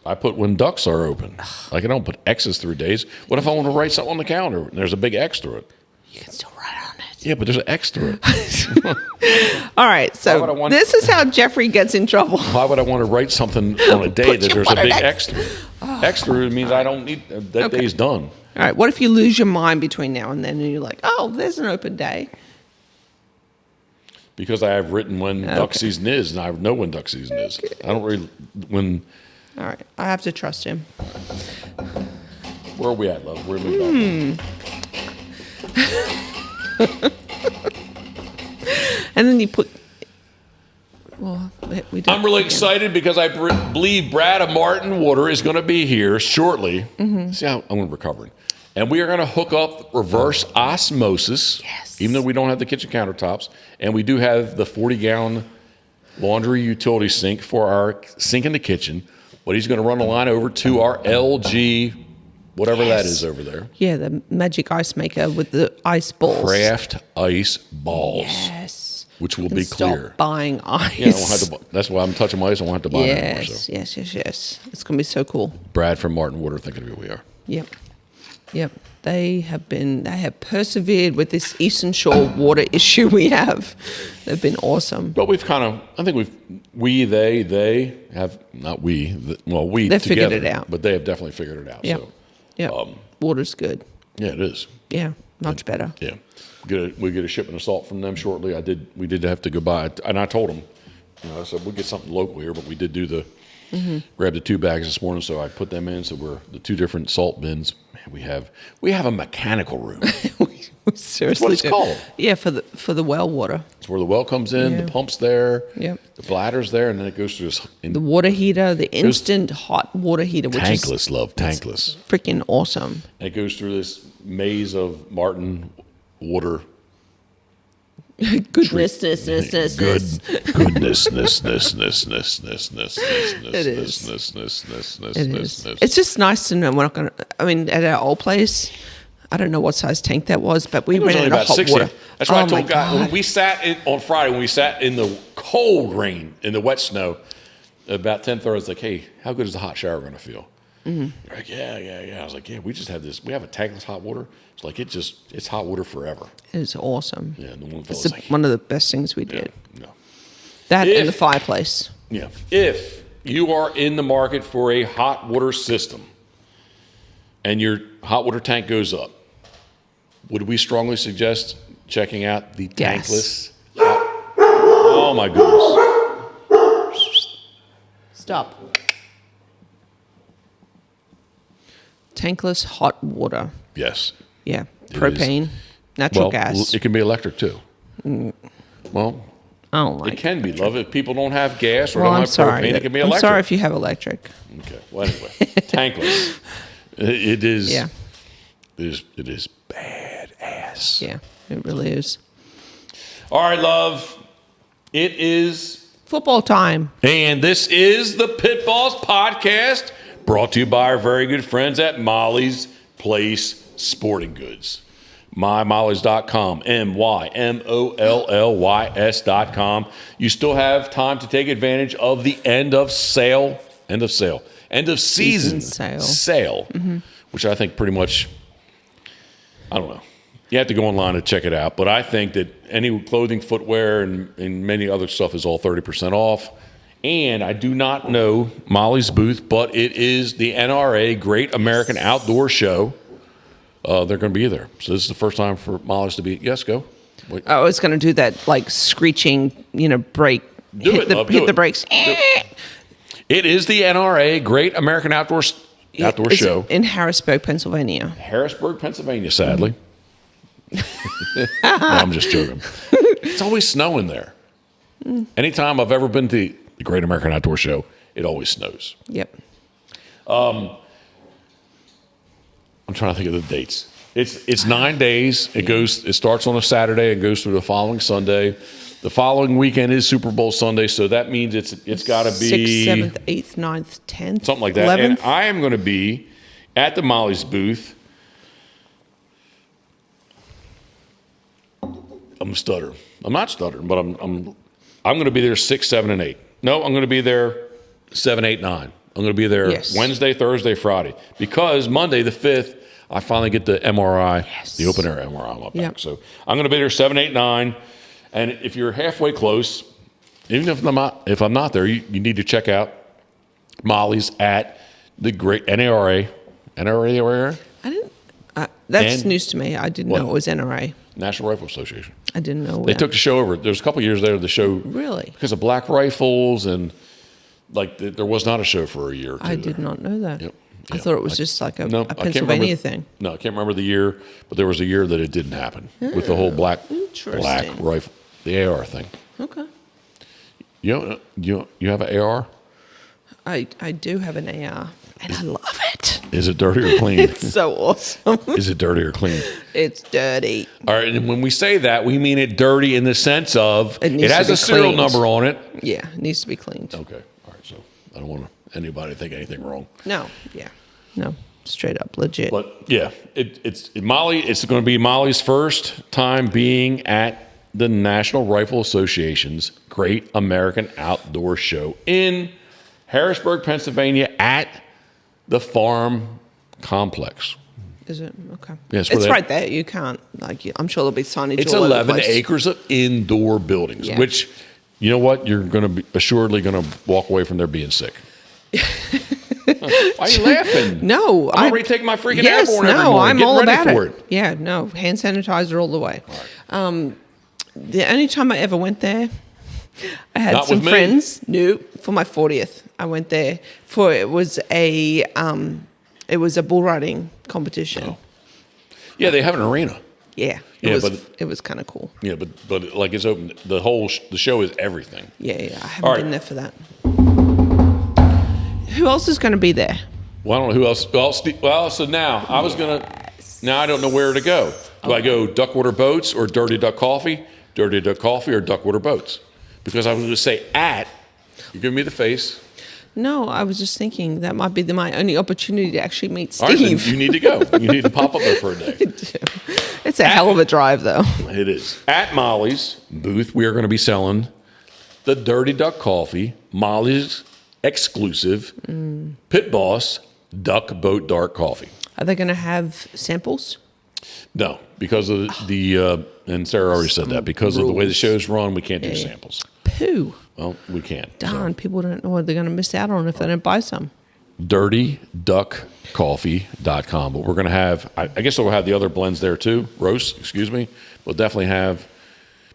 Speaker 1: I put when ducks are open. Like I don't put X's through days. What if I want to write something on the calendar and there's a big X through it?
Speaker 2: You can still write on it.
Speaker 1: Yeah, but there's an X through it.
Speaker 2: All right, so this is how Jeffrey gets in trouble.
Speaker 1: Why would I want to write something on a day that there's a big X through it? X through it means I don't need that day's done.
Speaker 2: All right, what if you lose your mind between now and then and you're like, oh, there's an open day?
Speaker 1: Because I have written when duck season is, and I know when duck season is. I don't really
Speaker 2: All right, I have to trust him.
Speaker 1: Where are we at, love? Where are we back?
Speaker 2: And then you put. Well, we did.
Speaker 1: I'm really excited because I believe Brad of Martin Water is going to be here shortly. See how I'm recovering. And we are going to hook up reverse osmosis, even though we don't have the kitchen countertops. And we do have the 40-gallon laundry utility sink for our sink in the kitchen. But he's going to run the line over to our LG, whatever that is over there.
Speaker 2: Yeah, the magic ice maker with the ice balls.
Speaker 1: Craft ice balls.
Speaker 2: Yes.
Speaker 1: Which will be clear.
Speaker 2: Stop buying ice.
Speaker 1: Yeah, I won't have to, that's why I'm touching my ice. I won't have to buy it anymore. So.
Speaker 2: Yes. It's going to be so cool.
Speaker 1: Brad from Martin Water, thinking of who we are.
Speaker 2: Yep. They have persevered with this Eastern Shore water issue we have. They've been awesome.
Speaker 1: But we've kind of, I think they have, not we, we
Speaker 2: They've
Speaker 1: together,
Speaker 2: figured it out.
Speaker 1: But they have definitely figured it out.
Speaker 2: Yep.
Speaker 1: So,
Speaker 2: Yep. Water's good.
Speaker 1: yeah, it is.
Speaker 2: Yeah, much better.
Speaker 1: Yeah. We get a shipment of salt from them shortly. We did have to go buy it. And I told them, I said, we'll get something local here, but we did do grab the 2 bags this morning, so I put them in. So we're the 2 different salt bins. Man, we have a mechanical room.
Speaker 2: We seriously
Speaker 1: That's what it's
Speaker 2: do.
Speaker 1: called.
Speaker 2: Yeah, for the well water.
Speaker 1: It's where the well comes in, the pump's there,
Speaker 2: Yep.
Speaker 1: the bladder's there, and then it goes through this.
Speaker 2: The water heater, the instant hot water heater, which is
Speaker 1: tankless.
Speaker 2: freaking awesome.
Speaker 1: And it goes through this maze of Martin Water.
Speaker 2: Goodness.
Speaker 1: It
Speaker 2: is. It's just nice to know we're not going to. I mean, at our old place, I don't know what size tank that was, but we ran out of hot
Speaker 1: 60.
Speaker 2: water.
Speaker 1: That's why I
Speaker 2: my
Speaker 1: told God when
Speaker 2: God.
Speaker 1: we sat on Friday, when we sat in the cold rain, in the wet snow, about 10:30, it's like, hey, how good is the hot shower going to feel? They're like, yeah. I was like, yeah, we just have this. We have a tankless hot water. It's like it's hot water forever.
Speaker 2: It is awesome.
Speaker 1: Yeah, and the one
Speaker 2: It's
Speaker 1: fellow's like,
Speaker 2: one of the best things we did.
Speaker 1: no.
Speaker 2: That and the fireplace.
Speaker 1: Yeah. If you are in the market for a hot water system and your hot water tank goes up, would we strongly suggest checking out the tankless? Oh my goodness.
Speaker 2: Stop. Tankless hot water.
Speaker 1: Yes.
Speaker 2: Yeah. Propane, natural gas.
Speaker 1: It can be electric too. Well,
Speaker 2: I don't like
Speaker 1: it can be, love. If people don't have gas or
Speaker 2: Well,
Speaker 1: don't
Speaker 2: I'm
Speaker 1: have
Speaker 2: sorry.
Speaker 1: propane, it can be
Speaker 2: I'm
Speaker 1: electric.
Speaker 2: sorry if you have electric.
Speaker 1: Okay. Well, anyway, tankless. It is.
Speaker 2: Yeah.
Speaker 1: It is badass.
Speaker 2: Yeah, it really is.
Speaker 1: All right, love. It is,
Speaker 2: Football time.
Speaker 1: and this is the Pitboss Podcast, brought to you by our very good friends at Molly's Place Sporting Goods. MyMollys.com, MyMollys.com. You still have time to take advantage of the end of season sale, which I think pretty much, I don't know. You have to go online and check it out, but I think that any clothing, footwear, and many other stuff is all 30% off. And I do not know Molly's booth, but it is the NRA Great American Outdoor Show. They're going to be there. So this is the first time for Molly's to be. Yes, go. Wait.
Speaker 2: I was going to do that like screeching, break hit the brakes.
Speaker 1: It is the NRA, Great American Outdoor Show.
Speaker 2: In Harrisburg, Pennsylvania.
Speaker 1: Harrisburg, Pennsylvania, sadly. No, I'm just joking. It's always snowing there. Anytime I've ever been to the Great American Outdoor Show, it always snows.
Speaker 2: Yep.
Speaker 1: I'm trying to think of the dates. It's 9 days. It starts on a Saturday and goes through the following Sunday. The following weekend is Super Bowl Sunday, so that means it's got to be
Speaker 2: 6th, 7th, 8th, 9th, 10th,
Speaker 1: something like that.
Speaker 2: 11th.
Speaker 1: And I am going to be at the Molly's booth. I'm stuttering. I'm not stuttering, but I'm going to be there 6, 7, and 8. No, I'm going to be there 7, 8, 9. I'm going to be there Wednesday, Thursday, Friday, because Monday the 5th I finally get the MRI, the open air MRI on my back. So I'm going to be there 7, 8, 9. And if you're halfway close, even if I'm not there, you need to check out Molly's at the great NRA. NRA?
Speaker 2: I didn't. That's news to me. I didn't know it was NRA.
Speaker 1: National Rifle Association.
Speaker 2: I didn't know.
Speaker 1: They took the show over. There's a couple years there. The show
Speaker 2: really
Speaker 1: because of black rifles and there was not a show for a year or two.
Speaker 2: I did not know that.
Speaker 1: Yep.
Speaker 2: I thought it was just like a Pennsylvania thing.
Speaker 1: No, I can't remember the year, but there was a year that it didn't happen with the whole black rifle, the AR thing.
Speaker 2: Okay.
Speaker 1: You have an AR?
Speaker 2: I do have an AR, and I love it.
Speaker 1: Is it dirty or clean?
Speaker 2: It's so awesome.
Speaker 1: Is it dirty or clean?
Speaker 2: It's dirty.
Speaker 1: All right, and when we say that, we mean it dirty in the sense of it has a serial number on it.
Speaker 2: Yeah, it needs to be cleaned.
Speaker 1: Okay, all right. So I don't want anybody to think anything wrong.
Speaker 2: No, no, straight up legit.
Speaker 1: But yeah, it's Molly. It's going to be Molly's first time being at the National Rifle Association's Great American Outdoor Show in Harrisburg, Pennsylvania, at the Farm Complex.
Speaker 2: Is it? Okay.
Speaker 1: Yes,
Speaker 2: it's right there. You can't, I'm sure there'll be signage.
Speaker 1: It's 11 acres of indoor buildings, which, you know what? You're going to be assuredly going to walk away from there being sick. Why are you laughing?
Speaker 2: No.
Speaker 1: I'm already taking my freaking airborne every morning.
Speaker 2: I'm
Speaker 1: all
Speaker 2: about
Speaker 1: it.
Speaker 2: Yeah, no. Hand sanitizer all the way. All right. The only time I ever went there, I had some friends. No, for my 40th, I went there for it was a bull riding competition. Oh.
Speaker 1: Yeah, they have an arena.
Speaker 2: Yeah, it was kind of cool.
Speaker 1: Yeah, but like it's open. The show is everything.
Speaker 2: Yeah, I haven't been there for that. Who else is going to be there?
Speaker 1: Well, I don't know who else. Well, so now I was now I don't know where to go. Do I go Duckwater Boats or Dirty Duck Coffee? Dirty Duck Coffee or Duckwater Boats? Because I was going to say you give me the face.
Speaker 2: No, I was just thinking that might be my only opportunity to actually meet Steve.
Speaker 1: All right, then you need to go. You need to pop up there for a day.
Speaker 2: It's a hell of a drive, though.
Speaker 1: It is. At Molly's booth, we are going to be selling the Dirty Duck Coffee, Molly's exclusive Pitboss Duck Boat Dark Coffee.
Speaker 2: Are they going to have samples?
Speaker 1: No, because of and Sarah already said that, because of the way the show's run, we can't do samples.
Speaker 2: Poo.
Speaker 1: Well, we can't.
Speaker 2: Darn, people don't know what they're going to miss out on if they don't buy some.
Speaker 1: DirtyDuckCoffee.com. But we're going to have, I guess we'll have the other blends there too. Roast, excuse me. We'll definitely have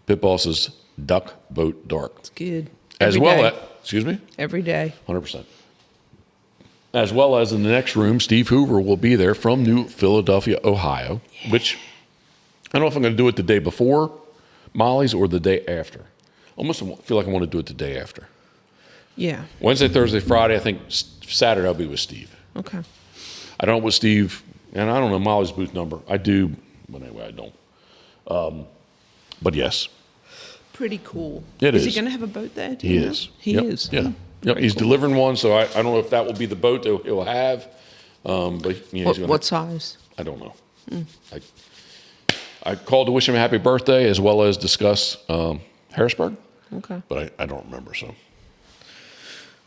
Speaker 1: Pitboss's Duck Boat Dark.
Speaker 2: It's good.
Speaker 1: As well as, excuse me?
Speaker 2: Every day.
Speaker 1: 100%. As well as in the next room, Steve Hoover will be there from New Philadelphia, Ohio, which I don't know if I'm going to do it the day before Molly's or the day after. Almost feel like I want to do it the day after.
Speaker 2: Yeah.
Speaker 1: Wednesday, Thursday, Friday. I think Saturday I'll be with Steve.
Speaker 2: Okay.
Speaker 1: I don't know with Steve, and I don't know Molly's booth number. I do, but anyway, I don't. But yes.
Speaker 2: Pretty cool.
Speaker 1: It is.
Speaker 2: Is he going to have a boat there?
Speaker 1: He is.
Speaker 2: He is.
Speaker 1: Yeah. Yep. He's delivering one, so I don't know if that will be the boat that he'll have. But yeah,
Speaker 2: what size?
Speaker 1: I don't know. I called to wish him a happy birthday as well as discuss Harrisburg.
Speaker 2: Okay.
Speaker 1: But I don't remember, so.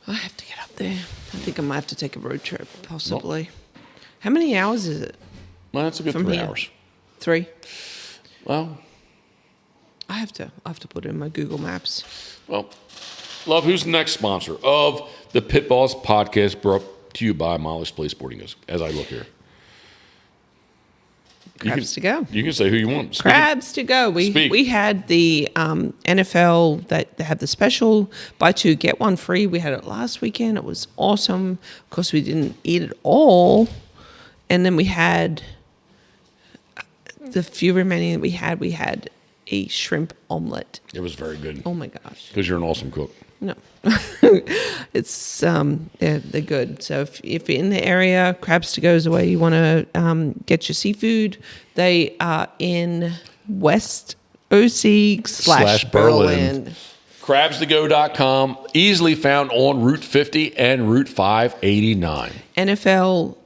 Speaker 2: I have to get up there. I think I might have to take a road trip, possibly. Well, how many hours is it?
Speaker 1: Well, that's a good 3 hours.
Speaker 2: 3?
Speaker 1: Well.
Speaker 2: I have to put it in my Google Maps.
Speaker 1: Well, love, who's the next sponsor of the Pitboss Podcast, brought to you by Molly's Place Sporting Goods, as I look here?
Speaker 2: Crabs to go.
Speaker 1: You can say who you want.
Speaker 2: Crabs to go. We had the NFL that they have the special buy two get one free. We had it last weekend. It was awesome. Of course, we didn't eat it all, and then we had the few remaining that we had. We had a shrimp omelet.
Speaker 1: It was very good.
Speaker 2: Oh my gosh!
Speaker 1: Because you're an awesome cook.
Speaker 2: No, it's they're good. So if you're in the area, Crabs to Go is the way you want to get your seafood. They are in West OC / Berlin.
Speaker 1: Crabstogo.com, easily found on Route 50 and Route 589.
Speaker 2: NFL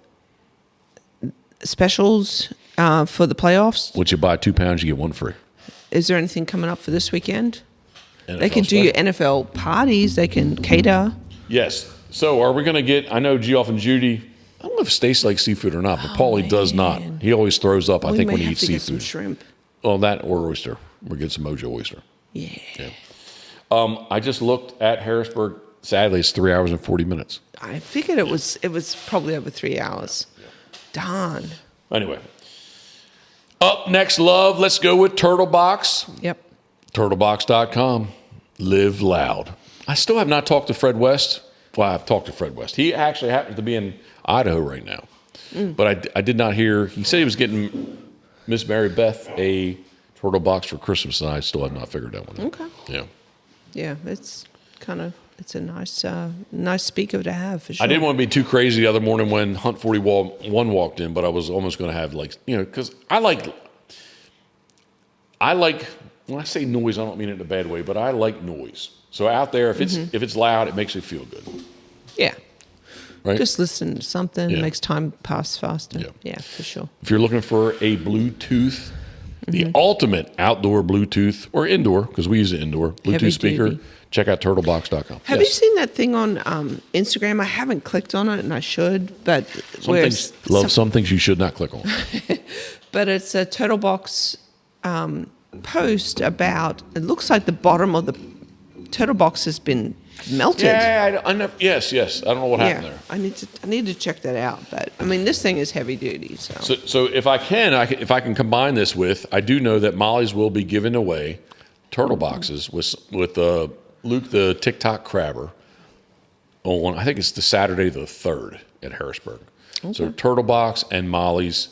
Speaker 2: specials for the playoffs.
Speaker 1: Once you buy 2 pounds, you get 1 free.
Speaker 2: Is there anything coming up for this weekend?
Speaker 1: NFL
Speaker 2: they can do your NFL parties. They can cater.
Speaker 1: Yes. So are we going to get, I know Geoff and Judy, I don't know if Stacy likes seafood or not, but Paulie does not. He always throws up, I think, when he eats seafood.
Speaker 2: Get some shrimp.
Speaker 1: Well, that or oyster. We'll get some Mojo oyster.
Speaker 2: Yeah.
Speaker 1: I just looked at Harrisburg. Sadly, it's 3 hours and 40 minutes.
Speaker 2: I figured it was probably over 3 hours. Yeah. Darn.
Speaker 1: Anyway. Up next, love, let's go with Turtlebox.
Speaker 2: Yep.
Speaker 1: Turtlebox.com. Live loud. I still have not talked to Fred West. Well, I've talked to Fred West. He actually happens to be in Idaho right now. But I did not hear. He said he was getting Miss Mary Beth a turtle box for Christmas, and I still have not figured that one out.
Speaker 2: Okay.
Speaker 1: Yeah.
Speaker 2: Yeah, it's a nice speaker to have for sure.
Speaker 1: I didn't want to be too crazy the other morning when Hunt 41 walked in, but I was almost going to have because I like when I say noise, I don't mean it in a bad way, but I like noise. So out there, if it's loud, it makes me feel good.
Speaker 2: Yeah.
Speaker 1: Right?
Speaker 2: Just listen to something makes time pass faster. Yeah, for sure.
Speaker 1: If you're looking for a Bluetooth, the ultimate outdoor Bluetooth or indoor, because we use it indoor, Bluetooth
Speaker 2: Heavy
Speaker 1: speaker,
Speaker 2: duty.
Speaker 1: check out turtlebox.com.
Speaker 2: Have you seen that thing on Instagram? I haven't clicked on it, and I should, but
Speaker 1: some things you should not click on.
Speaker 2: But it's a Turtlebox post about. It looks like the bottom of the turtle box has been melted.
Speaker 1: Yeah, I know. Yes. I don't know what happened there.
Speaker 2: I need to check that out. But I mean, this thing is heavy duty.
Speaker 1: So if I can combine this with, I do know that Molly's will be giving away turtle boxes with Luke the TikTok crabber on, I think it's the Saturday the 3rd at Harrisburg. Okay. So Turtle Box and Molly's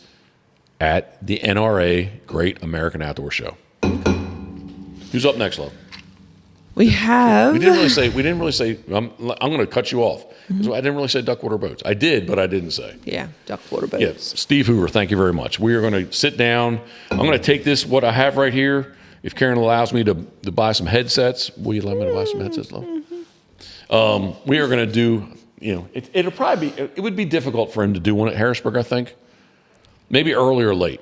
Speaker 1: at the NRA Great American Outdoor Show. Who's up next, love?
Speaker 2: We have.
Speaker 1: We didn't really say. I'm going to cut you off. I didn't really say Duckwater Boats. I did, but I didn't say.
Speaker 2: Yeah, Duckwater Boats.
Speaker 1: Yeah, Steve Hoover, thank you very much. We are going to sit down. I'm going to take this, what I have right here. If Karen allows me to buy some headsets, will you allow me to buy some headsets, love? We are going to do. It'll probably be. It would be difficult for him to do one at Harrisburg, I think. Maybe early or late,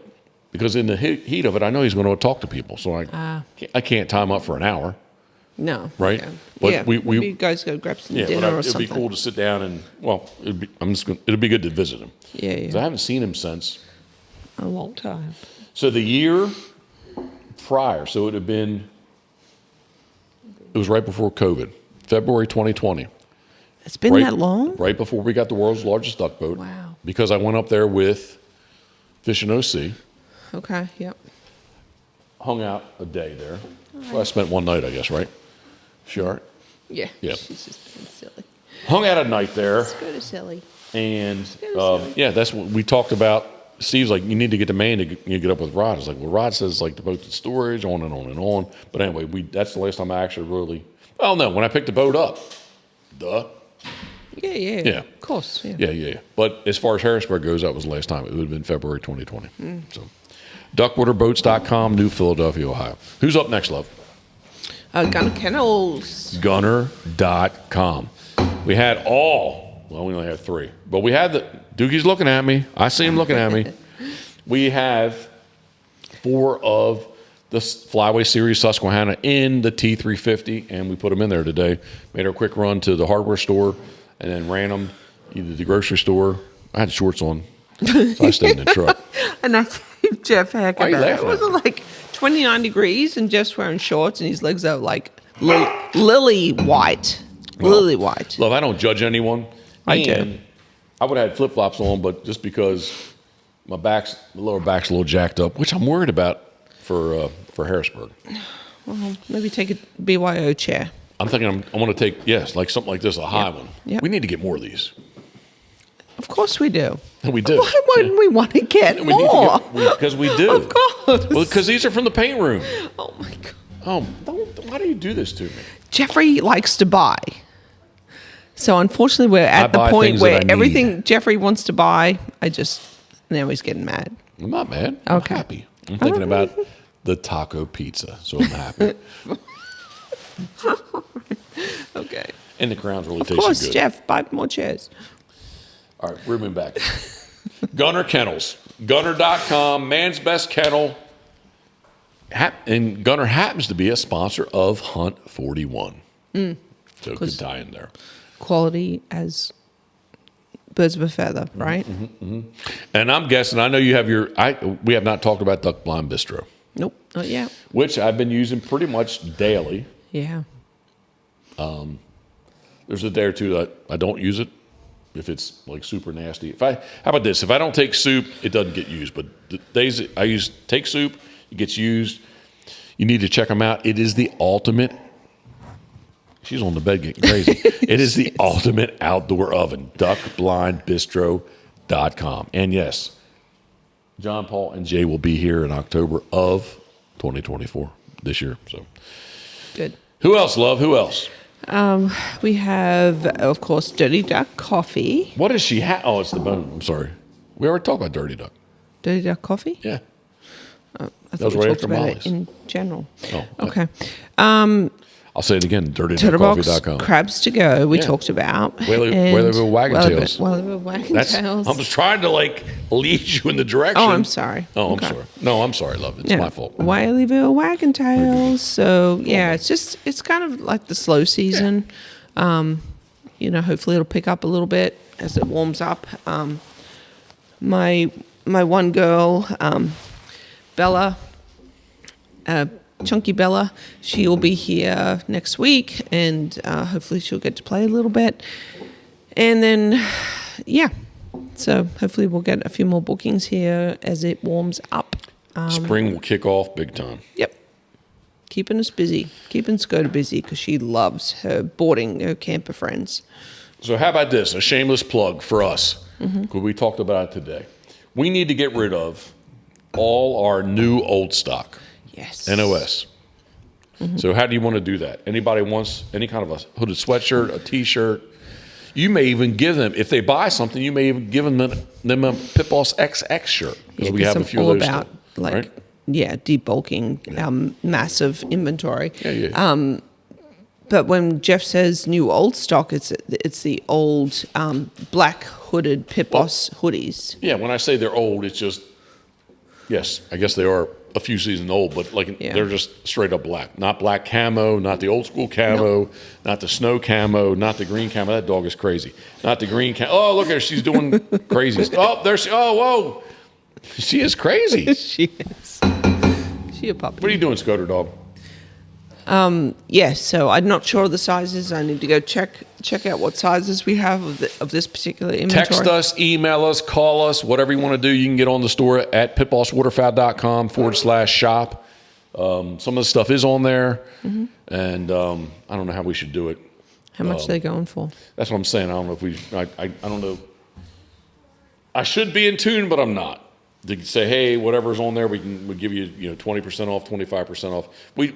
Speaker 1: because in the heat of it, I know he's going to talk to people. So I can't time up for an hour.
Speaker 2: No.
Speaker 1: Right?
Speaker 2: Yeah.
Speaker 1: But
Speaker 2: maybe you guys go grab some dinner or something.
Speaker 1: It'd be cool to sit down and, it'd be good to visit him.
Speaker 2: Yeah.
Speaker 1: Because I haven't seen him since.
Speaker 2: A long time.
Speaker 1: So the year prior, it was right before COVID, February 2020.
Speaker 2: It's been that long?
Speaker 1: Right before we got the world's largest duck boat.
Speaker 2: Wow.
Speaker 1: Because I went up there with Fishing OC.
Speaker 2: Okay, yep.
Speaker 1: Hung out a day there. So I spent one night, I guess, right? Sure.
Speaker 2: Yeah.
Speaker 1: Yep.
Speaker 2: She's just being silly.
Speaker 1: Hung out a night there.
Speaker 2: Let's go to silly.
Speaker 1: And that's what we talked about. Steve's like, you need to get the man to get up with Rod. I was like, well, Rod says like the boat's in storage, on and on and on. But anyway, that's the last time I actually really. Well, no, when I picked the boat up,
Speaker 2: Yeah. Of course.
Speaker 1: Yeah. But as far as Harrisburg goes, that was the last time. It would have been February 2020. So, duckwaterboats.com, New Philadelphia, Ohio. Who's up next, love?
Speaker 2: Gunner Kennels.
Speaker 1: Gunner.com. We had we only have 3. But we had Dookie's looking at me. I see him looking at me. We have 4 of the Flyway Series Susquehanna in the T350, and we put them in there today. Made our quick run to the hardware store, and then ran them either to the grocery store. I had shorts on, so I stayed in the truck.
Speaker 2: And I gave Jeff heck
Speaker 1: Why are you
Speaker 2: about it.
Speaker 1: laughing
Speaker 2: It was like 29 degrees, and Jeff's wearing shorts, and his legs are like lily white. Lily white.
Speaker 1: Love, I don't judge anyone.
Speaker 2: I do.
Speaker 1: I would have had flip-flops on, but just because my lower back's a little jacked up, which I'm worried about for Harrisburg.
Speaker 2: Well, maybe take a BYO chair.
Speaker 1: I'm thinking I want to take, like something like this, a high one.
Speaker 2: Yep.
Speaker 1: We need to get more of these.
Speaker 2: Of course we do.
Speaker 1: We do.
Speaker 2: Why wouldn't we want to get more?
Speaker 1: Because we do.
Speaker 2: Of course.
Speaker 1: Well, because these are from the paint room.
Speaker 2: Oh, my God.
Speaker 1: Oh, why do you do this to me?
Speaker 2: Jeffrey likes to buy. So, unfortunately, we're at the point where everything Jeffrey wants to buy, now he's getting mad.
Speaker 1: I'm not mad.
Speaker 2: Okay.
Speaker 1: I'm happy. I'm thinking about the taco pizza, so I'm happy.
Speaker 2: Okay.
Speaker 1: And the crowns really tasted good.
Speaker 2: Of course, Jeff, buy more chairs.
Speaker 1: All right, we're moving back. Gunner Kennels. Gunner.com, man's best kennel. And Gunner happens to be a sponsor of Hunt 41. So good tie in there.
Speaker 2: Quality as birds of a feather, right?
Speaker 1: And I'm guessing, I know you have we have not talked about Duck Blind Bistro.
Speaker 2: Nope, not yet.
Speaker 1: Which I've been using pretty much daily.
Speaker 2: Yeah.
Speaker 1: There's a day or two that I don't use it if it's like super nasty. How about this? If I don't take soup, it doesn't get used. But the days I take soup, it gets used. You need to check them out. It is the ultimate. She's on the bed getting crazy. It is the ultimate outdoor oven. DuckBlindBistro.com. And yes, John, Paul, and Jay will be here in October of 2024 this year. So
Speaker 2: Good.
Speaker 1: Who else, love? Who else?
Speaker 2: We have, of course, Dirty Duck Coffee.
Speaker 1: What does she have? Oh, it's the bone. I'm sorry. We already talked about Dirty Duck.
Speaker 2: Dirty Duck Coffee?
Speaker 1: Yeah.
Speaker 2: I thought we talked about it in general.
Speaker 1: Oh,
Speaker 2: okay.
Speaker 1: I'll say it again, dirtyduckcoffee.com.
Speaker 2: Crabs to go, we talked about.
Speaker 1: Where they were wagon tails.
Speaker 2: Where they were wagon tails.
Speaker 1: I was trying to lead you in the direction.
Speaker 2: Oh, I'm sorry.
Speaker 1: Oh,
Speaker 2: Okay.
Speaker 1: I'm sorry. No, I'm sorry, love. It's my fault.
Speaker 2: Whaleyville wagon tails. So, yeah, it's kind of like the slow season. Hopefully it'll pick up a little bit as it warms up. My one girl, Bella, Chunky Bella, she'll be here next week, and hopefully she'll get to play a little bit. And then, so hopefully we'll get a few more bookings here as it warms up.
Speaker 1: Spring will kick off big time.
Speaker 2: Yep. Keeping us busy, keeping Skoda busy, because she loves her camper friends.
Speaker 1: So how about this, a shameless plug for us, because we talked about it today. We need to get rid of all our new old stock.
Speaker 2: Yes.
Speaker 1: NOS. So how do you want to do that? Anybody wants any kind of a hooded sweatshirt, a T-shirt? You may even give them, if they buy something, you may even give them a Pitboss XX shirt, because we have a few of those
Speaker 2: about,
Speaker 1: still, right?
Speaker 2: Debulking massive inventory.
Speaker 1: Yeah.
Speaker 2: But when Jeff says new old stock, it's the old black hooded Pitboss hoodies.
Speaker 1: Yeah, when I say they're old, it's just, yes, I guess they are a few seasons old, but they're just straight up black. Not black camo, not the old school camo, not the snow camo, not the green camo. That dog is crazy. Not the green camo. Oh, look at her. She's doing crazy. Oh, whoa. She is crazy.
Speaker 2: She is. She a puppy.
Speaker 1: What are you doing, Skoda dog?
Speaker 2: Yes, so I'm not sure of the sizes. I need to go check out what sizes we have of this particular inventory.
Speaker 1: Text us, email us, call us, whatever you want to do. You can get on the store at pitbosswaterfowl.com/shop. Some of the stuff is on there, and I don't know how we should do it.
Speaker 2: How much are they going for?
Speaker 1: That's what I'm saying. I don't know if I don't know. I should be in tune, but I'm not. To say, hey, whatever's on there, we'll give you 20% off, 25% off. We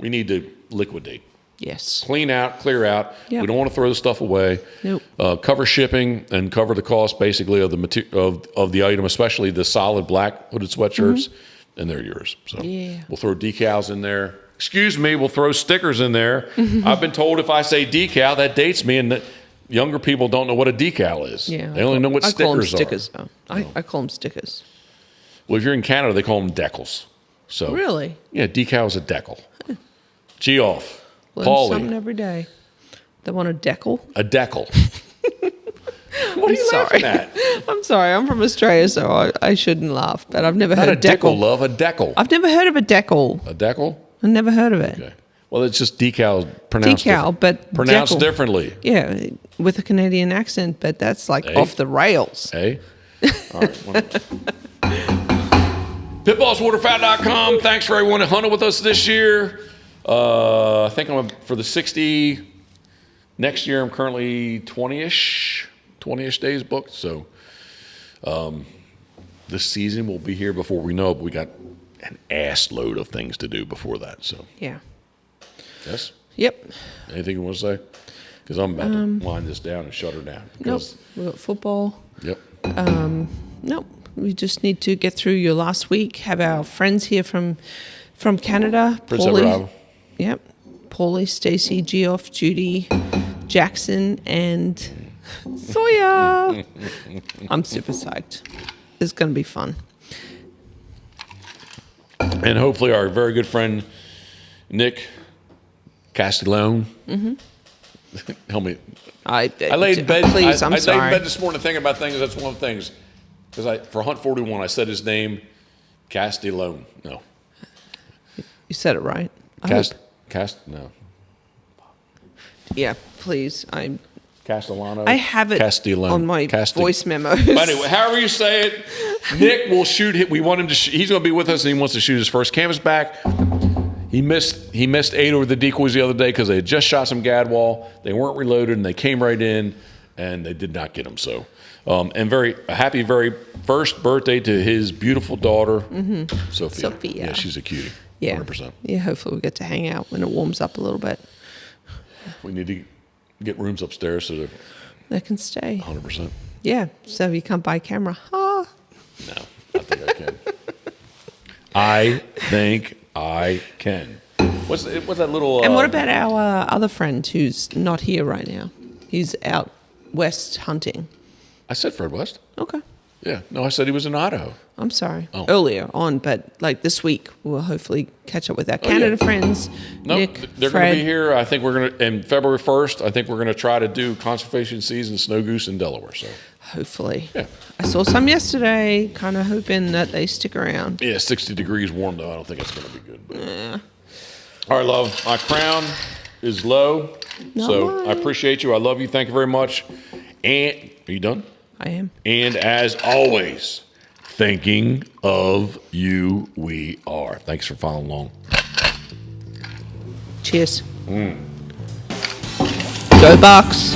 Speaker 1: need to liquidate.
Speaker 2: Yes.
Speaker 1: Clean out, clear out.
Speaker 2: Yep.
Speaker 1: We don't want to throw the stuff away.
Speaker 2: Nope.
Speaker 1: Cover shipping and cover the cost basically of the of the item, especially the solid black hooded sweatshirts, and they're yours. So we'll throw decals in there. Excuse me, we'll throw stickers in there. I've been told if I say decal, that dates me, and younger people don't know what a decal is.
Speaker 2: Yeah,
Speaker 1: they only know what stickers
Speaker 2: are. I call them stickers.
Speaker 1: Well, if you're in Canada, they call them decals. So
Speaker 2: really?
Speaker 1: Yeah, decal is a decal. Geoff.
Speaker 2: Learn
Speaker 1: Paulie.
Speaker 2: something every day. They want a decal?
Speaker 1: A decal. What are you laughing at?
Speaker 2: I'm sorry. I'm from Australia, so I shouldn't laugh. But I've never heard of
Speaker 1: decal. Love, a decal.
Speaker 2: I've never heard of a decal.
Speaker 1: A decal?
Speaker 2: I've never heard of it.
Speaker 1: Okay. Well, it's just decal pronounced
Speaker 2: but
Speaker 1: pronounced
Speaker 2: decal.
Speaker 1: differently.
Speaker 2: Yeah, with a Canadian accent, but that's like off the rails.
Speaker 1: Hey, All right. Pitbosswaterfowl.com. Thanks for everyone that hunted with us this year. I think I'm for the 60. Next year, I'm currently 20-ish days booked. So this season will be here before we know it. But we got an ass load of things to do before that. So
Speaker 2: Yeah.
Speaker 1: yes.
Speaker 2: Yep.
Speaker 1: Anything you want to say? Because I'm about to wind this down and shut her down.
Speaker 2: Nope.
Speaker 1: Because,
Speaker 2: We've got football.
Speaker 1: Yep.
Speaker 2: Nope. We just need to get through your last week. Have our friends here from Canada.
Speaker 1: Prince Edward Island.
Speaker 2: Yep. Paulie, Stacy, Geoff, Judy, Jackson, and Sawyer. I'm super psyched. It's going to be fun.
Speaker 1: And hopefully our very good friend Nick Castellone. Mm-hmm. Help me.
Speaker 2: I
Speaker 1: laid in bed.
Speaker 2: Please,
Speaker 1: I
Speaker 2: I'm
Speaker 1: laid
Speaker 2: sorry.
Speaker 1: in bed this morning thinking about things. That's one of the things. Because for Hunt 41, I said his name, Castellone. No.
Speaker 2: You said it right.
Speaker 1: No.
Speaker 2: Yeah, please.
Speaker 1: Castellano.
Speaker 2: I have it
Speaker 1: Castellone.
Speaker 2: on my voice memos.
Speaker 1: But anyway, however you say it, Nick will shoot. We want him to. He's going to be with us, and he wants to shoot his first canvas back. He missed 8 over the decoys the other day because they had just shot some gadwall. They weren't reloaded, and they came right in, and they did not get them. So, and a happy very first birthday to his beautiful daughter, Sophia. Yeah, she's a cutie.
Speaker 2: Yeah.
Speaker 1: 100%.
Speaker 2: Yeah, hopefully we'll get to hang out when it warms up a little bit.
Speaker 1: We need to get rooms upstairs so they're
Speaker 2: They can stay.
Speaker 1: 100%.
Speaker 2: Yeah, so you can't buy camera. Ah.
Speaker 1: No, I think I can. I think I can. What's that little...
Speaker 2: And what about our other friend who's not here right now? He's out west hunting.
Speaker 1: I said Fred West.
Speaker 2: Okay.
Speaker 1: Yeah. No, I said he was in Idaho.
Speaker 2: I'm sorry.
Speaker 1: Oh.
Speaker 2: Earlier on, but like this week, we'll hopefully catch up with our Canada friends.
Speaker 1: No,
Speaker 2: Nick,
Speaker 1: they're
Speaker 2: Fred.
Speaker 1: going to be here. I think we're going to, in February 1st, I think we're going to try to do conservation season snow goose in Delaware. So
Speaker 2: Hopefully.
Speaker 1: Yeah.
Speaker 2: I saw some yesterday, kind of hoping that they stick around.
Speaker 1: Yeah, 60 degrees warm, though. I don't think it's going to be good. But. All right, love. My crown is low. So I appreciate you. I love you. Thank you very much. And are you done?
Speaker 2: I am.
Speaker 1: And as always, thinking of you, we are. Thanks for following along.
Speaker 2: Cheers. Go Bucks.